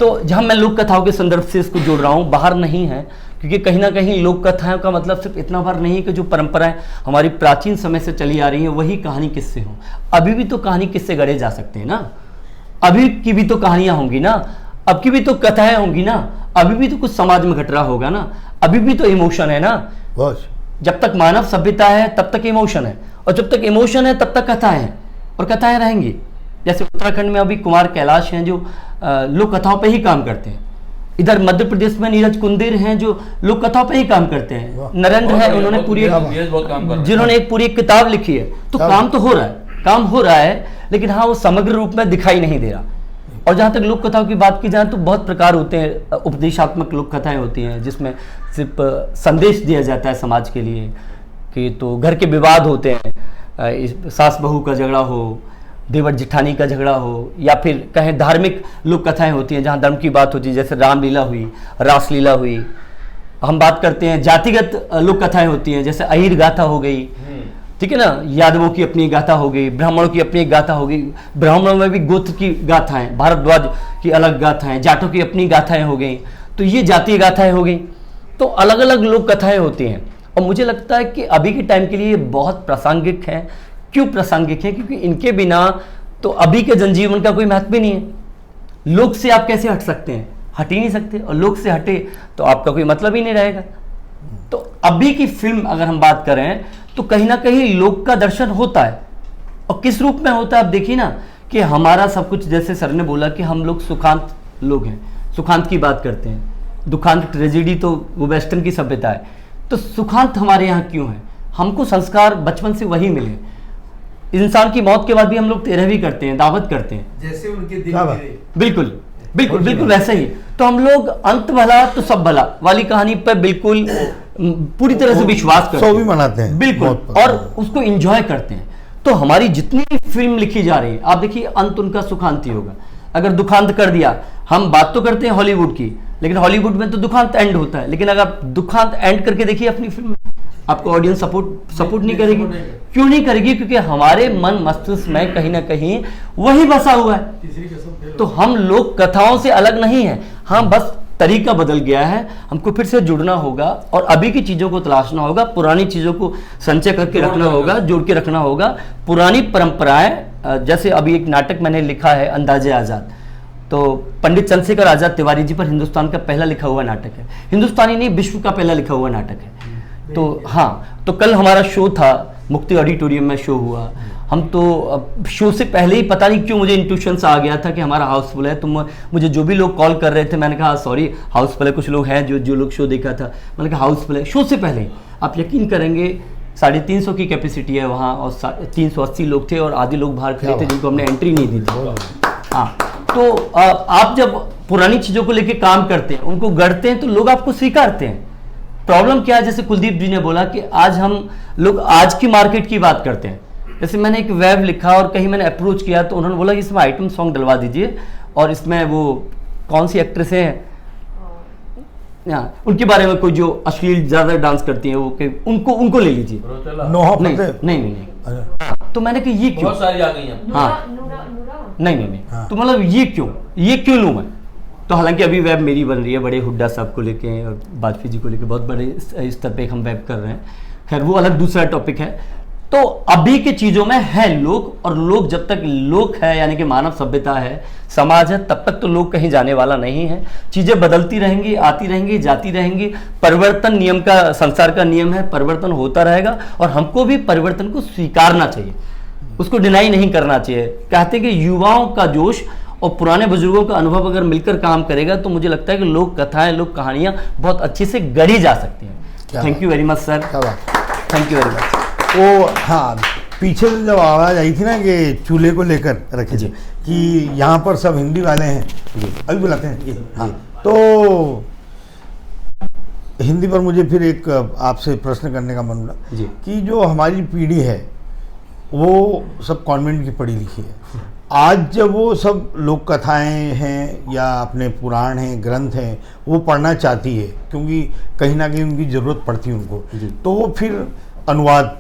तो जहाँ मैं लोक कथाओं के संदर्भ से इसको जोड़ रहा हूँ, बाहर नहीं है, क्योंकि कहीं ना कहीं लोक कथाओं का मतलब सिर्फ इतना बार नहीं कि जो परंपराएं हमारी प्राचीन समय से चली आ रही हैं वही कहानी किस्से हों। अभी भी तो कहानी किस्से गढ़े जा सकते हैं ना, अभी की भी तो कहानियां होंगी ना, अब की भी तो कथाएं होंगी ना, अभी भी तो कुछ समाज में घट रहा होगा ना, अभी भी तो इमोशन है ना। बस जब तक मानव सभ्यता है तब तक इमोशन है, और जब तक इमोशन है तब तक कथाएं हैं, और कथाएं रहेंगी। जैसे उत्तराखंड में अभी कुमार कैलाश हैं जो लोक कथाओं पे ही काम करते हैं, इधर मध्य प्रदेश में नीरज कुंदेर हैं जो लोक कथाओं पे ही काम करते हैं, नरेंद्र है, उन्होंने पूरी जिन्होंने एक पूरी किताब लिखी है। तो काम तो हो रहा है, काम हो रहा है, लेकिन हाँ वो समग्र रूप में दिखाई नहीं दे रहा। और जहाँ तक लोक कथाओं की बात की जाए तो बहुत प्रकार होते हैं। उपदेशात्मक लोक कथाएं होती हैं जिसमें सिर्फ संदेश दिया जाता है समाज के लिए, कि तो घर के विवाद होते हैं, सास बहू का झगड़ा हो, देवर जिठानी का झगड़ा हो, या फिर कहें धार्मिक लोक कथाएं होती हैं जहाँ धर्म की बात होती है, जैसे रामलीला हुई, रासलीला हुई। हम बात करते हैं जातिगत लोक कथाएं होती हैं, जैसे अहिर गाथा हो गई, ठीक है ना, यादवों की अपनी गाथा हो गई, ब्राह्मणों की अपनी गाथा हो गई, ब्राह्मणों में भी गोत्र की गाथाएं, भारद्वाज की अलग गाथाएं, जाटों की अपनी गाथाएं हो गई, तो ये जातीय गाथाएं हो गई। तो अलग अलग लोक कथाएं होती हैं, और मुझे लगता है कि अभी के टाइम के लिए बहुत प्रासंगिक है। क्यों प्रासंगिक है? क्योंकि इनके बिना तो अभी के जनजीवन का कोई महत्व भी नहीं है। लोक से आप कैसे हट सकते हैं? हट ही नहीं सकते, और लोक से हटे तो आपका कोई मतलब ही नहीं रहेगा। तो अभी की फिल्म अगर हम बात करें तो कहीं ना कहीं लोक का दर्शन होता है, और किस रूप में होता है आप देखिए ना, कि हमारा सब कुछ, जैसे सर ने बोला कि हम लोग सुखांत लोग हैं, सुखांत की बात करते हैं, दुखांत ट्रेजेडी तो वो वेस्टर्न की सभ्यता है। तो सुखांत हमारे यहाँ क्यों है? हमको संस्कार बचपन से वही मिले। इंसान की मौत के बाद भी हम लोग 13वीं करते हैं, दावत करते हैं, जैसे उनके दिन बिल्कुल बिल्कुल बिल्कुल वैसे ही। तो हम लोग अंत भला तो सब भला वाली कहानी पर बिल्कुल पूरी तरह से विश्वास करते हैं, भी मनाते हैं बिल्कुल, और उसको एंजॉय करते हैं। तो हमारी जितनी फिल्म लिखी जा रही है, आप देखिए अंत उनका सुखांत ही होगा। अगर दुखांत कर दिया, हम बात तो करते हैं हॉलीवुड की, लेकिन हॉलीवुड में तो दुखांत एंड होता है, लेकिन अगर आप दुखांत एंड करके देखिए अपनी फिल्म, आपको ऑडियंस सपोर्ट नहीं करेगी। क्यों नहीं करेगी? क्योंकि हमारे मन मस्तिष्क में कहीं ना कहीं वही बसा हुआ है। तो हम लोग कथाओं से अलग नहीं है, हाँ बस तरीका बदल गया है। हमको फिर से जुड़ना होगा और अभी की चीजों को तलाशना होगा, पुरानी चीजों को संचय करके रखना होगा, जोड़ के रखना होगा। पुरानी परंपराएं, जैसे अभी एक नाटक मैंने लिखा है अंदाजे आजाद, तो पंडित चंद्रशेखर आज़ाद तिवारी जी पर हिंदुस्तान का पहला लिखा हुआ नाटक है, हिंदुस्तानी नहीं विश्व का पहला लिखा हुआ नाटक है। तो हाँ, तो कल हमारा शो था, मुक्ति ऑडिटोरियम में शो हुआ। हम तो शो से पहले ही पता नहीं क्यों मुझे इंट्यूशंस आ गया था कि हमारा हाउसफुल है। तो मुझे जो भी लोग कॉल कर रहे थे, मैंने कहा सॉरी हाउसफुल है, कुछ लोग हैं जो लोग शो देखा था, मैंने कहा हाउसफुल है। शो से पहले आप यकीन करेंगे 350 की कैपेसिटी है वहाँ, और 380 लोग थे और आधे लोग बाहर खड़े थे जिनको हमने एंट्री नहीं दी थी। हाँ, तो आप जब पुरानी चीज़ों को लेके काम करते हैं, उनको गढ़ते हैं, तो लोग आपको स्वीकारते हैं। प्रॉब्लम क्या है, जैसे कुलदीप जी ने बोला कि आज हम लोग आज की मार्केट की बात करते हैं। जैसे मैंने एक वेब लिखा और कहीं मैंने अप्रोच किया तो उन्होंने बोला कि इसमें आइटम सॉन्ग डलवा दीजिए, और इसमें वो कौन सी एक्ट्रेस है उनके बारे में कोई जो अश्लील ज़्यादा डांस करती हैं वो उनको ले लीजिए। नहीं। तो मैंने कहा ये क्यों, बहुत सारी आ गई हैं। हाँ, नहीं। तो मतलब ये क्यों लूँ मैं? तो हालांकि अभी वेब मेरी बन रही है, बड़े हुड्डा साहब को लेके और वाजपेयी जी को लेके बहुत बड़े स्तर पे हम वेब कर रहे हैं। खैर वो अलग दूसरा टॉपिक है। तो अभी की चीज़ों में है लोग, और लोग जब तक लोग है यानी कि मानव सभ्यता है, समाज है, तब तक तो लोग कहीं जाने वाला नहीं है। चीज़ें बदलती रहेंगी, आती रहेंगी, जाती रहेंगी। परिवर्तन नियम का, संसार का नियम है, परिवर्तन होता रहेगा और हमको भी परिवर्तन को स्वीकारना चाहिए, उसको डिनाई नहीं करना चाहिए। कहते हैं कि युवाओं का जोश और पुराने बुजुर्गों का अनुभव अगर मिलकर काम करेगा तो मुझे लगता है कि लोक कथाएं, लोक कहानियां बहुत अच्छे से गढ़ी जा सकती हैं। Thank you very much sir, thank you very much. वो हाँ, पीछे से जब आवाज़ आई थी ना कि चूल्हे को लेकर रखे जी, कि यहाँ पर सब हिंदी वाले हैं जी, अभी बुलाते हैं जी, हाँ, तो हिंदी पर मुझे फिर एक आपसे प्रश्न करने का मन हुआ जी कि जो हमारी पीढ़ी है वो सब कॉन्वेंट की पढ़ी लिखी है। आज जब वो सब लोक कथाएँ हैं या अपने पुराण हैं, ग्रंथ हैं, वो पढ़ना चाहती है, क्योंकि कहीं ना कहीं उनकी ज़रूरत पड़ती है उनको, तो वो फिर अनुवाद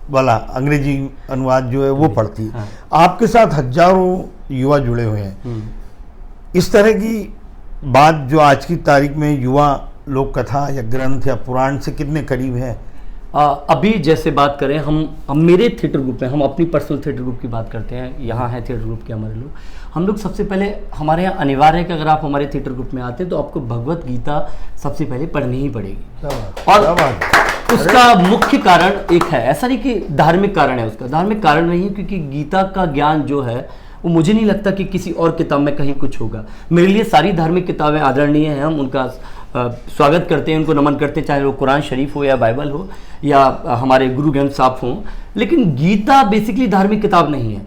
वाला अंग्रेजी अनुवाद जो है वो पढ़ती है। आपके साथ हजारों युवा जुड़े हुए हैं। इस तरह की बात जो आज की तारीख में युवा लोक कथा या ग्रंथ या पुराण से कितने करीब है? अभी जैसे बात करें हम मेरे थिएटर ग्रुप में, हम अपनी पर्सनल थिएटर ग्रुप की बात करते हैं, यहाँ है थिएटर ग्रुप के हमारे लोग, हम लोग सबसे पहले हमारे यहाँ अनिवार्य है कि अगर आप हमारे थिएटर ग्रुप में आते हैं तो आपको भगवत गीता सबसे पहले पढ़नी ही पड़ेगी। और उसका मुख्य कारण एक है, ऐसा नहीं कि धार्मिक कारण है, उसका धार्मिक कारण नहीं है, क्योंकि गीता का ज्ञान जो है वो मुझे नहीं लगता कि किसी और किताब में कहीं कुछ होगा। मेरे लिए सारी धार्मिक किताबें आदरणीय हैं, हम उनका स्वागत करते हैं, उनको नमन करते हैं, चाहे वो कुरान शरीफ हो या बाइबल हो या हमारे गुरु ग्रंथ साहब हों, लेकिन गीता बेसिकली धार्मिक किताब नहीं है।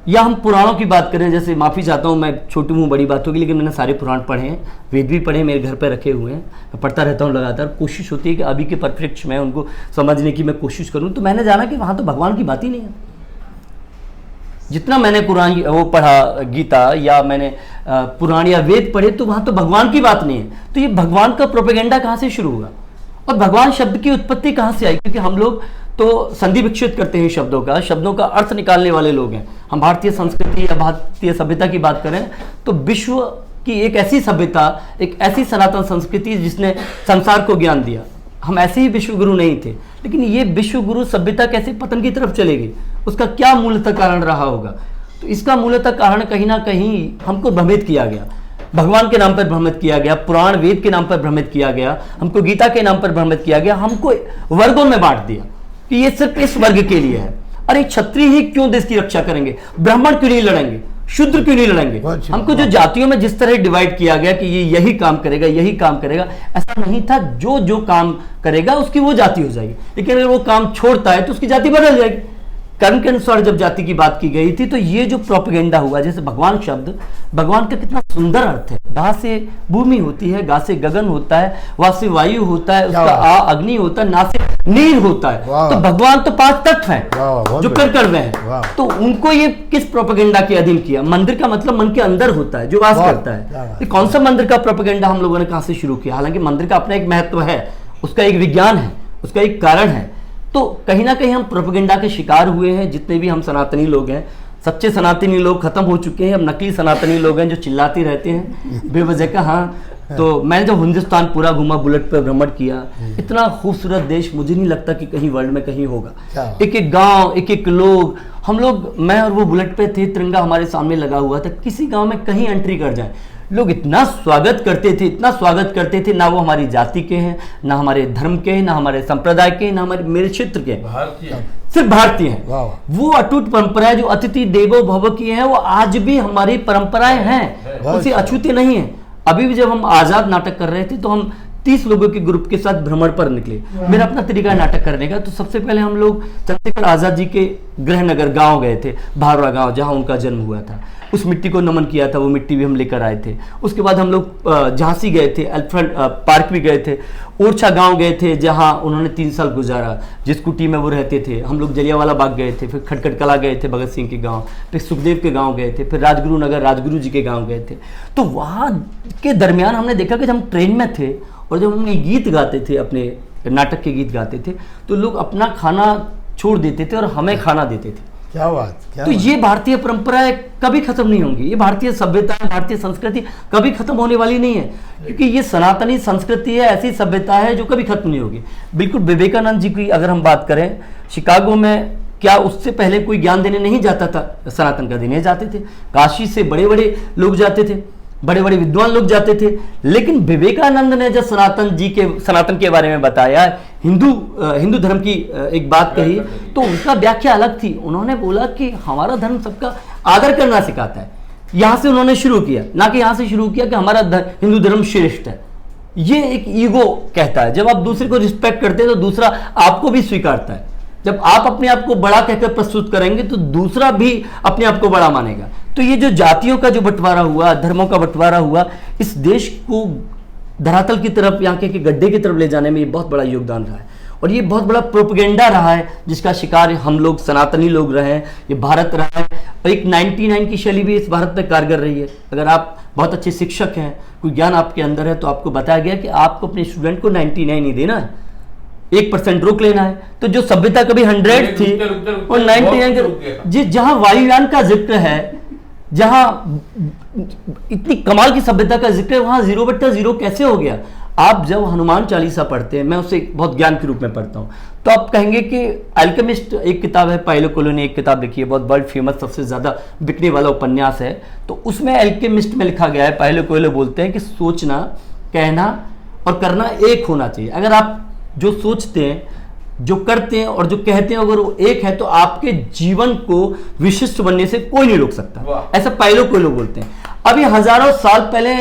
या हम पुराणों की बात करें, जैसे माफ़ी चाहता हूँ, मैं छोटी हूँ, बड़ी बात होगी, लेकिन मैंने सारे पुराण पढ़े हैं, वेद भी पढ़े, मेरे घर पर रखे हुए हैं, मैं पढ़ता रहता हूँ लगातार। कोशिश होती है कि अभी के परिप्रेक्ष्य में उनको समझने की मैं कोशिश करूँ। तो मैंने जाना कि वहाँ तो भगवान की बात ही नहीं है। जितना मैंने कुरान वो पढ़ा, गीता या मैंने पुराण या वेद पढ़े, तो वहाँ तो भगवान की बात नहीं है। तो ये भगवान का प्रोपेगेंडा कहाँ से शुरू होगा और भगवान शब्द की उत्पत्ति कहाँ से आई? क्योंकि हम लोग तो संधि विकसित करते हैं शब्दों का अर्थ निकालने वाले लोग हैं। हम भारतीय संस्कृति या भारतीय सभ्यता की बात करें तो विश्व की एक ऐसी सभ्यता, एक ऐसी सनातन संस्कृति जिसने संसार को ज्ञान दिया। हम ऐसे ही विश्वगुरु नहीं थे, लेकिन ये विश्वगुरु सभ्यता कैसे पतन की तरफ चलेगी, उसका क्या मूलतः कारण रहा होगा? तो इसका मूलतः कारण कहीं ना कहीं हमको भ्रमित किया गया, भगवान के नाम पर भ्रमित किया गया, पुराण वेद के नाम पर भ्रमित किया गया, हमको गीता के नाम पर भ्रमित किया गया, हमको वर्गों में बांट दिया कि ये सिर्फ इस वर्ग के लिए है। अरे क्षत्रिय ही क्यों देश की रक्षा करेंगे? ब्राह्मण क्यों नहीं लड़ेंगे? शूद्र क्यों नहीं लड़ेंगे? हमको जो जातियों में जिस तरह डिवाइड किया गया कि ये यही काम करेगा, यही काम करेगा, ऐसा नहीं था। जो काम करेगा उसकी वो जाति हो जाएगी, लेकिन अगर वो काम छोड़ता है तो उसकी जाति बदल जाएगी। कर्म के अनुसार जब जाति की बात की गई थी, तो ये जो प्रोपेगेंडा हुआ, जैसे भगवान शब्द, भगवान का कितना सुंदर अर्थ है। गा से भूमि होती है, गा से गगन होता है, वा से वायु होता है, उसका आ अग्नि होता है, ना से नीर होता है। तो भगवान तो 5 तत्व हैं जो कर रहे हैं, तो उनको ये किस प्रोपेगेंडा के अधीन किया? मंदिर का मतलब मन के अंदर होता है, जो वास करता है। ये कौन सा मंदिर का प्रोपेगेंडा हम लोगों ने कहां से शुरू किया? हालांकि मंदिर का अपना एक महत्व है, उसका एक विज्ञान है, उसका एक कारण है। तो कहीं ना कहीं हम प्रोपेगेंडा के शिकार हुए हैं। जितने भी हम सनातनी लोग हैं, सच्चे सनातनी लोग खत्म हो चुके हैं, अब नकली सनातनी लोग हैं जो चिल्लाते रहते हैं बेवजह का। हाँ, तो मैंने जब हिंदुस्तान पूरा घूमा, बुलेट पे भ्रमण किया, इतना खूबसूरत देश मुझे नहीं लगता कि कहीं वर्ल्ड में कहीं होगा। एक एक गांव, एक एक लोग, हम लोग, मैं और वो बुलेट पे थे, तिरंगा हमारे सामने लगा हुआ था, किसी गांव में कहीं एंट्री कर जाए लोग इतना स्वागत करते थे, इतना स्वागत करते थे। ना वो हमारी जाति के हैं, ना हमारे धर्म के हैं, ना हमारे संप्रदाय के हैं, ना हमारे मेरे क्षेत्र के, सिर्फ भारतीय हैं। वो अटूट परंपराएं जो अतिथि देवो भव की है, वो आज भी हमारी परंपराएं हैं, उसे अछूते नहीं है। अभी भी जब हम आजाद नाटक कर रहे थे तो हम 30 लोगों के ग्रुप के साथ भ्रमण पर निकले। मेरा अपना तरीका है नाटक करने का। तो सबसे पहले हम लोग चंद्रशेखर आजाद जी के गृहनगर गांव गए थे, भारवा गांव, जहां उनका जन्म हुआ था। उस मिट्टी को नमन किया था, वो मिट्टी भी हम लेकर आए थे। उसके बाद हम लोग झांसी गए थे, एलिफेंट पार्क भी गए थे, ओरछा गांव गए थे जहां उन्होंने 3 साल गुजारा, जिस कुटी में वो रहते थे। हम लोग जलियांवाला बाग गए थे, फिर खटखट कला गए थे, भगत सिंह के गांव, फिर सुखदेव के गांव गए थे, फिर राजगुरु नगर राजगुरु जी के गांव गए थे। तो वहाँ के दरमियान हमने देखा कि हम ट्रेन में थे और जब हम गीत गाते थे, अपने नाटक के गीत गाते थे, तो लोग अपना खाना छोड़ देते थे और हमें खाना देते थे। क्या बात, क्या तो बात। ये भारतीय परंपराएं कभी खत्म नहीं होंगी। ये भारतीय सभ्यता, भारतीय संस्कृति कभी खत्म होने वाली नहीं है, क्योंकि ये सनातनी संस्कृति है, ऐसी सभ्यता है जो कभी खत्म नहीं होगी। बिल्कुल विवेकानंद जी की अगर हम बात करें, शिकागो में क्या उससे पहले कोई ज्ञान देने नहीं जाता था? सनातन का देने जाते थे। काशी से बड़े बड़े लोग जाते थे, बड़े बड़े विद्वान लोग जाते थे। लेकिन विवेकानंद ने जब सनातन के बारे में बताया, हिंदू धर्म की एक बात कही, तो उनका व्याख्या अलग थी। उन्होंने बोला कि हमारा धर्म सबका आदर करना सिखाता है। यहां से उन्होंने शुरू किया, ना कि यहां से शुरू किया कि हमारा हिंदू धर्म श्रेष्ठ है। ये एक ईगो कहता है। जब आप दूसरे को रिस्पेक्ट करते हैं तो दूसरा आपको भी स्वीकारता है। जब आप अपने आप को बड़ा कहकर प्रस्तुत करेंगे तो दूसरा भी अपने आप को बड़ा मानेगा। तो ये जो जातियों का जो बंटवारा हुआ, धर्मों का बंटवारा हुआ, इस देश को धरातल की तरफ, यहाँ के गड्ढे की तरफ ले जाने में ये बहुत बड़ा योगदान रहा है। और ये बहुत बड़ा प्रोपेगेंडा रहा है जिसका शिकार हम लोग सनातनी लोग रहे हैं, ये भारत रहा है। और एक 99 की शैली भी इस भारत में कारगर रही है। अगर आप बहुत अच्छे शिक्षक हैं, कोई ज्ञान आपके अंदर है, तो आपको बताया गया कि आपको अपने स्टूडेंट को 99 नहीं देना है, 1% रोक लेना है। तो जो सभ्यता कभी 100 थी और 99, जिस जहां वायुयान का जिक्र है, जहां इतनी कमाल की सभ्यता का जिक्र है, वहां 0/0 कैसे हो गया? आप जब हनुमान चालीसा पढ़ते हैं, मैं उसे बहुत ज्ञान के रूप में पढ़ता हूं, तो आप कहेंगे कि अल्केमिस्ट एक किताब है, पायलो कोएल्हो ने एक किताब लिखी है, बहुत वर्ल्ड फेमस, सबसे ज्यादा बिकने वाला उपन्यास है। तो उसमें अल्केमिस्ट में लिखा गया है, पायलो कोएल्हो बोलते हैं कि सोचना, कहना और करना एक होना चाहिए। अगर आप जो सोचते हैं, जो करते हैं और जो कहते हैं, अगर वो एक है, तो आपके जीवन को विशिष्ट बनने से कोई नहीं रोक सकता। ऐसा पायलो कोएल्हो बोलते हैं। अभी हजारों साल पहले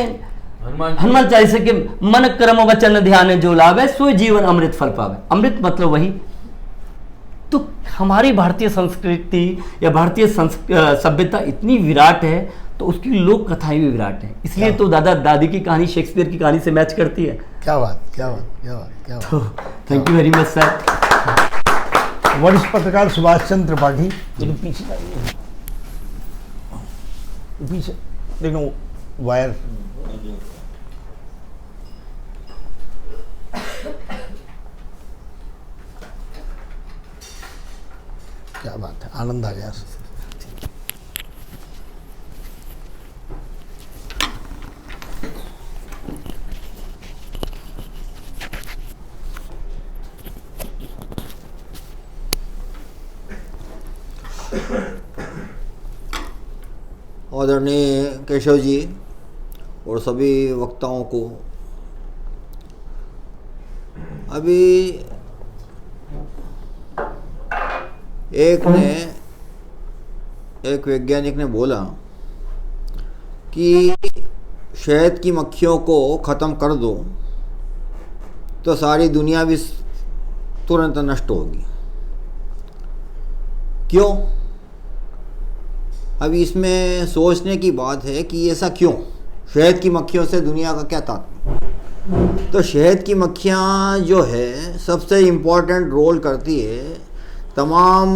हनुमान चालीसा के मन कर्म वचन ध्यान जो लावे सो जीवन अमृत फल पावे। अमृत मतलब वही। तो हमारी भारतीय संस्कृति या भारतीय सभ्यता इतनी विराट है, तो उसकी लोक कथाएं भी विराट है। इसलिए तो दादा दादी की कहानी शेक्सपियर की कहानी से मैच करती है। क्या बात, क्या बात, क्या बात, क्या बात। तो thank you very much sir. वरिष्ठ पत्रकार सुभाष चंद्र त्रिपाठी, पीछे पीछे देखो वायर। क्या बात है, आनंद आ गया। आदरणीय केशव जी और सभी वक्ताओं को, अभी एक वैज्ञानिक ने बोला कि शहद की मक्खियों को ख़त्म कर दो तो सारी दुनिया भी तुरंत नष्ट होगी। क्यों? अभी इसमें सोचने की बात है कि ऐसा क्यों? शहद की मक्खियों से दुनिया का क्या तात्पर्य? तो शहद की मक्खियाँ जो है सबसे इम्पोर्टेंट रोल करती है, तमाम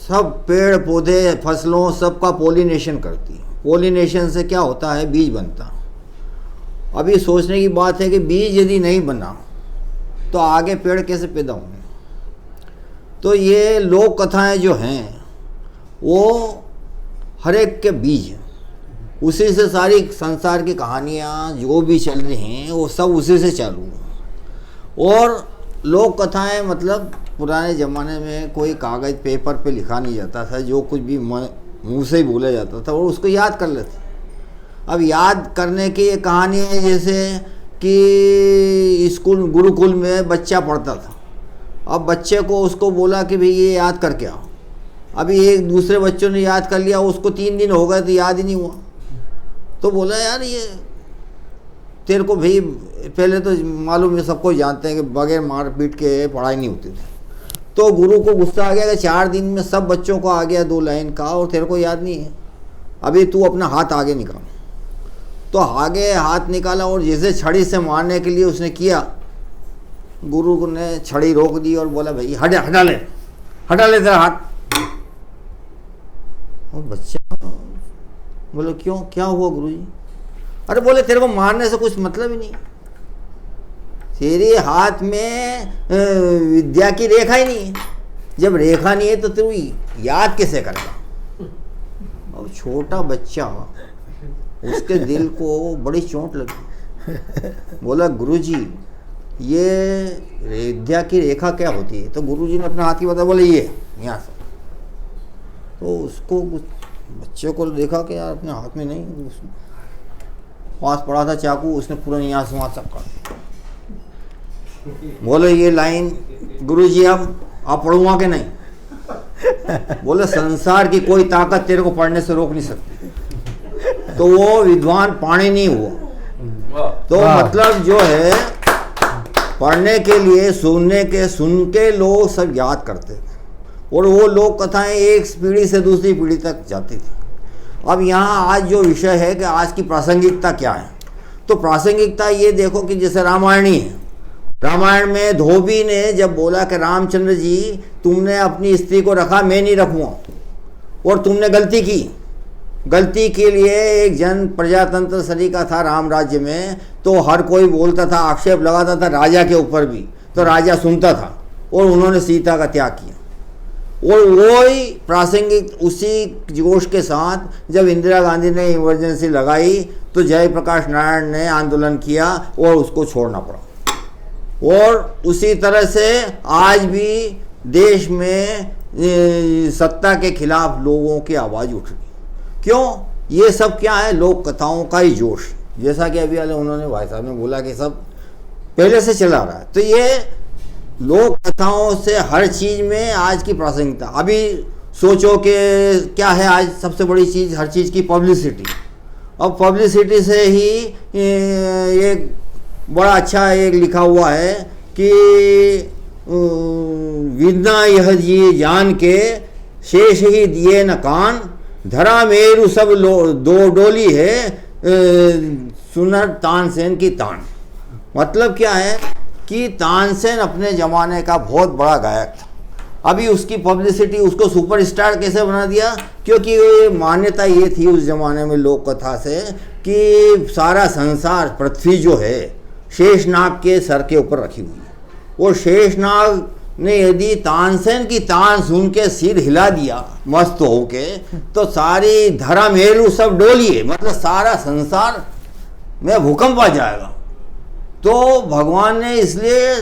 सब पेड़ पौधे फसलों सबका पोलिनेशन करती है। पोलिनेशन से क्या होता है? बीज बनता। अभी सोचने की बात है कि बीज यदि नहीं बना तो आगे पेड़ कैसे पैदा होंगे? तो ये लोक कथाएं जो हैं वो हर एक के बीज हैं। उसी से सारी संसार की कहानियाँ जो भी चल रही हैं वो सब उसी से चालू। और लोक कथाएँ मतलब पुराने ज़माने में कोई कागज़ पेपर पे लिखा नहीं जाता था, जो कुछ भी मुंह से ही बोला जाता था और उसको याद कर लेते। अब याद करने की ये कहानी है जैसे कि स्कूल गुरुकुल में बच्चा पढ़ता था, अब बच्चे को उसको बोला कि भाई ये याद करके आओ, अभी एक दूसरे बच्चों ने याद कर लिया, उसको 3 दिन हो गए तो याद ही नहीं हुआ। तो बोला यार ये तेरे को भाई पहले तो मालूम है, सबको जानते हैं कि बगैर मार पीट के पढ़ाई नहीं होती थी। तो गुरु को गुस्सा आ गया कि 4 दिन में सब बच्चों को आ गया 2 लाइन का और तेरे को याद नहीं है, अभी तू अपना हाथ आगे निकाल। तो आगे हाथ निकाला और जैसे छड़ी से मारने के लिए उसने किया, गुरु ने छड़ी रोक दी और बोला भाई हटा ले तेरा हाथ। और बच्चा बोले क्यों, क्या हुआ गुरुजी? अरे बोले तेरे को मारने से कुछ मतलब ही नहीं, तेरे हाथ में विद्या की रेखा ही नहीं है, जब रेखा नहीं है तो तू याद कैसे करेगा? और छोटा बच्चा, उसके दिल को बड़ी चोट लगी। बोला गुरुजी ये विद्या की रेखा क्या होती है? तो गुरुजी ने अपने हाथ की बताया, बोले ये यहाँ से। तो उसको बच्चे को देखा कि यार अपने हाथ में नहीं, पास पड़ा था चाकू, उसने पूरा यहाँ से वहाँ सब काट। बोले ये लाइन गुरुजी अब आप पढ़ूंगा कि नहीं? बोले संसार की कोई ताकत तेरे को पढ़ने से रोक नहीं सकती। तो वो विद्वान पाणी नहीं हुआ। तो मतलब जो है पढ़ने के लिए सुन के लोग सब याद करते थे और वो लोक कथाएं एक पीढ़ी से दूसरी पीढ़ी तक जाती थी। अब यहाँ आज जो विषय है कि आज की प्रासंगिकता क्या है, तो प्रासंगिकता ये देखो कि जैसे रामायणी है, रामायण में धोबी ने जब बोला कि रामचंद्र जी तुमने अपनी स्त्री को रखा, मैं नहीं रखूँगा, और तुमने गलती के लिए एक जन प्रजातंत्र सरीका था राम राज्य में, तो हर कोई बोलता था, आक्षेप लगाता था राजा के ऊपर भी, तो राजा सुनता था और उन्होंने सीता का त्याग किया। और वही प्रासंगिक उसी जोश के साथ जब इंदिरा गांधी ने इमरजेंसी लगाई तो जयप्रकाश नारायण ने आंदोलन किया और उसको छोड़ना पड़ा। और उसी तरह से आज भी देश में सत्ता के खिलाफ लोगों की आवाज़ उठ रही। क्यों? ये सब क्या है? लोक कथाओं का ही जोश, जैसा कि अभी वाले उन्होंने भाई साहब ने बोला कि सब पहले से चला रहा है। तो ये लोक कथाओं से हर चीज़ में आज की प्रासंगिकता। अभी सोचो कि क्या है आज सबसे बड़ी चीज़ हर चीज़ की? पब्लिसिटी। अब पब्लिसिटी से ही एक बड़ा अच्छा एक लिखा हुआ है कि विद्ना यह जी जान के शेष ही दिए न कान, धरा मेरु सब दो डोली है सुनर तानसेन की तान। मतलब क्या है कि तानसेन अपने ज़माने का बहुत बड़ा गायक था। अभी उसकी पब्लिसिटी, उसको सुपरस्टार कैसे बना दिया? क्योंकि मान्यता ये थी उस ज़माने में लोक कथा से कि सारा संसार, पृथ्वी जो है शेषनाग के सर के ऊपर रखी हुई है, और शेषनाग ने यदि तानसेन की तान सुन के सिर हिला दिया मस्त होके, तो सारी धरा मेरू सब डोलिए, मतलब सारा संसार में भूकंप आ जाएगा। तो भगवान ने इसलिए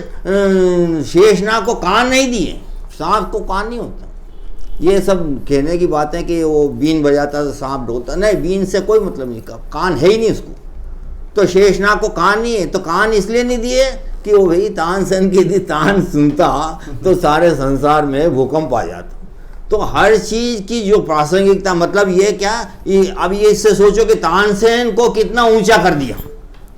शेषनाग को कान नहीं दिए। सांप को कान नहीं होता। ये सब कहने की बात है कि वो बीन बजाता तो सांप डोलता, नहीं, बीन से कोई मतलब नहीं, कान है ही नहीं उसको। तो शेषनाग को कान नहीं है, तो कान इसलिए नहीं दिए कि वो भाई तानसेन की यदि तान सुनता तो सारे संसार में भूकंप आ जाता। तो हर चीज़ की जो प्रासंगिकता, मतलब ये क्या, अब ये इससे सोचो कि तानसेन को कितना ऊंचा कर दिया,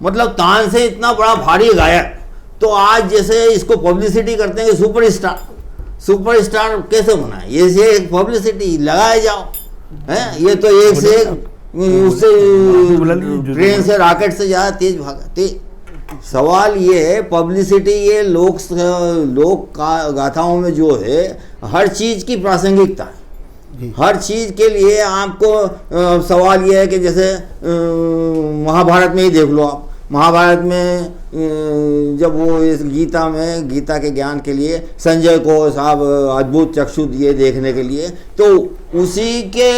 मतलब तानसेन इतना बड़ा भारी गायक। तो आज जैसे इसको पब्लिसिटी करते हैं कि सुपरस्टार कैसे बना, ये से पब्लिसिटी लगाए जाओ, है ये तो एक से उससे ट्रेन से रॉकेट से ज़्यादा तेज भागा। सवाल ये है पब्लिसिटी, ये लोक गाथाओं में जो है हर चीज़ की प्रासंगिकता है। हर चीज़ के लिए आपको सवाल ये है कि जैसे महाभारत में ही देख लो आप, महाभारत में जब वो इस गीता के ज्ञान के लिए संजय को साहब अद्भुत चक्षु दिए देखने के लिए, तो उसी के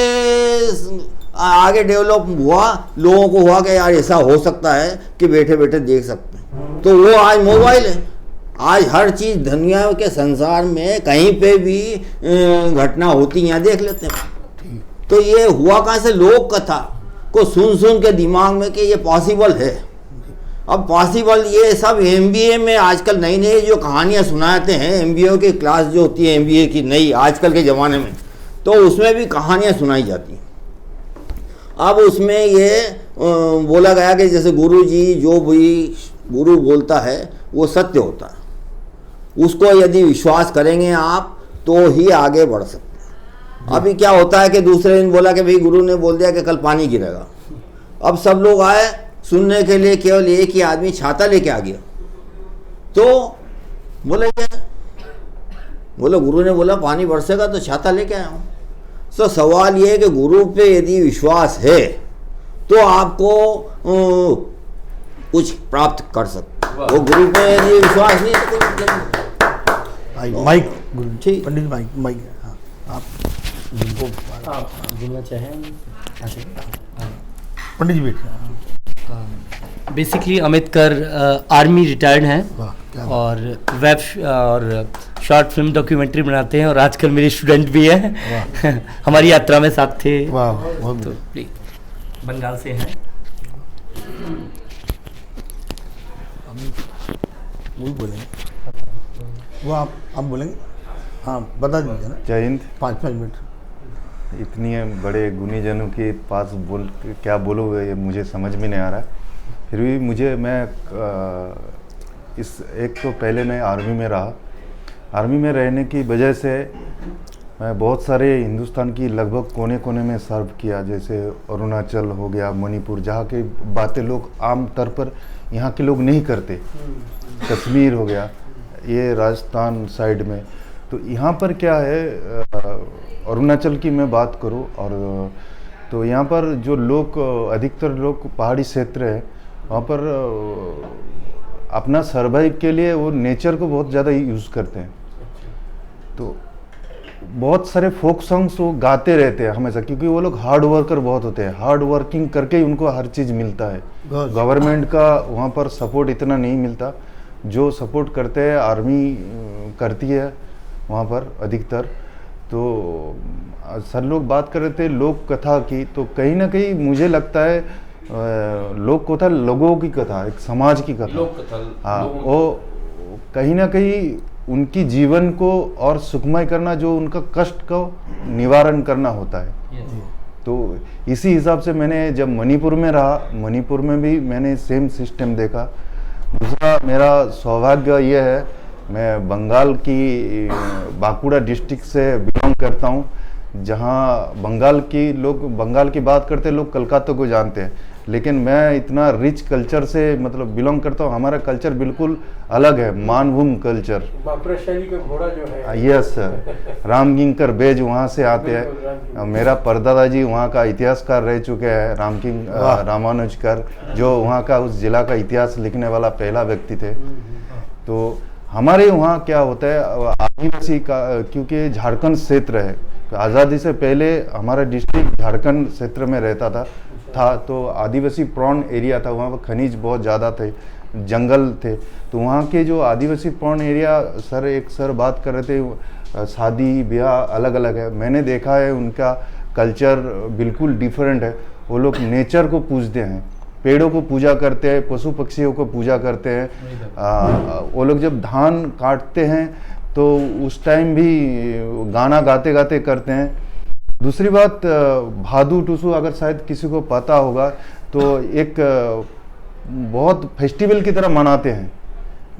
आगे डेवलप हुआ, लोगों को हुआ कि यार ऐसा हो सकता है कि बैठे बैठे देख सकते हैं, तो वो आज मोबाइल है। आज हर चीज़ दुनिया के संसार में कहीं पे भी घटना होती यहाँ देख लेते हैं। तो ये हुआ कहाँ से? लोक कथा को सुन सुन के दिमाग में कि ये पॉसिबल है। अब पॉसिबल ये सब एमबीए में आजकल नई नई जो कहानियाँ सुनाते हैं, एमबीए की क्लास जो होती है एमबीए की नई आजकल के ज़माने में, तो उसमें भी कहानियाँ सुनाई जाती हैं। अब उसमें ये बोला गया कि जैसे गुरु जी जो भी गुरु बोलता है वो सत्य होता है, उसको यदि विश्वास करेंगे आप तो ही आगे बढ़ सकते हैं। अभी क्या होता है कि दूसरे दिन बोला कि भाई गुरु ने बोल दिया कि कल पानी गिरेगा, अब सब लोग आए सुनने के लिए, केवल एक ही आदमी छाता लेके आ गया, तो बोले क्या, बोले गुरु ने बोला पानी बरसेगा तो छाता लेके आया हूँ। तो सवाल ये है कि गुरु पे यदि विश्वास है तो आपको कुछ प्राप्त कर सकते, वो गुरु पे यदि विश्वास नहीं तो कोई माइक गुरु ठीक। पंडित माइक माइक हाँ, आप जिनको बोलना चाहें? पंडित जी बैठे। बेसिकली अमितकर आर्मी रिटायर्ड हैं वाह, क्या और वेब और शॉर्ट फिल्म डॉक्यूमेंट्री बनाते हैं और आजकल मेरे स्टूडेंट भी हैं। हमारी यात्रा में साथ थे। वाह, बहुत तो बंगाल से हैं। वही बोलेंगे, वो आप बोलेंगे, हाँ बता दीजिए ना। जय हिंद। 5 मिनट। इतनी बड़े गुणीजनों के पास क्या बोलो ये मुझे समझ में नहीं आ रहा। फिर भी मैं इस एक तो पहले मैं आर्मी में रहा। आर्मी में रहने की वजह से मैं बहुत सारे हिंदुस्तान की लगभग कोने कोने में सर्व किया, जैसे अरुणाचल हो गया, मणिपुर, जहाँ की बातें लोग आम तौर पर यहाँ के लोग नहीं करते। कश्मीर हो गया, ये राजस्थान साइड में। तो यहाँ पर क्या है, अरुणाचल की मैं बात करूँ और तो यहाँ पर जो लोग अधिकतर लोग पहाड़ी क्षेत्र है, वहाँ पर अपना सर्वाइव के लिए वो नेचर को बहुत ज़्यादा यूज़ करते हैं। तो बहुत सारे फोक सॉन्ग्स वो गाते रहते हैं हमेशा, क्योंकि वो लोग हार्ड वर्कर बहुत होते हैं। हार्ड वर्किंग करके ही उनको हर चीज़ मिलता है। गवर्नमेंट का वहाँ पर सपोर्ट इतना नहीं मिलता। जो सपोर्ट करते हैं आर्मी करती है वहाँ पर अधिकतर। तो सर लोग बात कर रहे थे लोक कथा की, तो कहीं ना कहीं मुझे लगता है लोक कथा लोगों की कथा, एक समाज की कथा। हाँ, वो कहीं ना कहीं उनकी जीवन को और सुखमय करना, जो उनका कष्ट को निवारण करना होता है। तो इसी हिसाब से मैंने जब मणिपुर में रहा, मणिपुर में भी मैंने सेम सिस्टम देखा। दूसरा मेरा सौभाग्य ये है, मैं बंगाल की बांकुड़ा डिस्ट्रिक्ट से बिलोंग करता हूँ, जहाँ बंगाल की बात करते लोग कलकत्ता को जानते हैं, लेकिन मैं इतना रिच कल्चर से मतलब बिलोंग करता हूँ। हमारा कल्चर बिल्कुल अलग है, मानभूम कल्चर। बांकुड़ा शैली का घोड़ा जो है, यस सर, रामकिंकर बेज वहाँ से आते हैं। मेरा परदादा जी वहाँ का इतिहासकार रह चुके हैं, रामानुजकर, जो वहाँ का उस जिला का इतिहास लिखने वाला पहला व्यक्ति थे। तो हमारे वहाँ क्या होता है, आदिवासी का, क्योंकि झारखंड क्षेत्र है, आज़ादी से पहले हमारा डिस्ट्रिक्ट झारखंड क्षेत्र में रहता था। तो आदिवासी प्रॉन एरिया था, वहाँ पर खनिज बहुत ज़्यादा थे, जंगल थे। तो वहाँ के जो आदिवासी प्रॉन एरिया, सर बात कर रहे थे, शादी ब्याह अलग अलग है। मैंने देखा है उनका कल्चर बिल्कुल डिफरेंट है। वो लोग नेचर को पूजते हैं, पेड़ों को पूजा करते हैं, पशु पक्षियों को पूजा करते हैं। वो लोग जब धान काटते हैं तो उस टाइम भी गाना गाते गाते करते हैं। दूसरी बात, भादू टूसू अगर शायद किसी को पता होगा, तो एक बहुत फेस्टिवल की तरह मनाते हैं।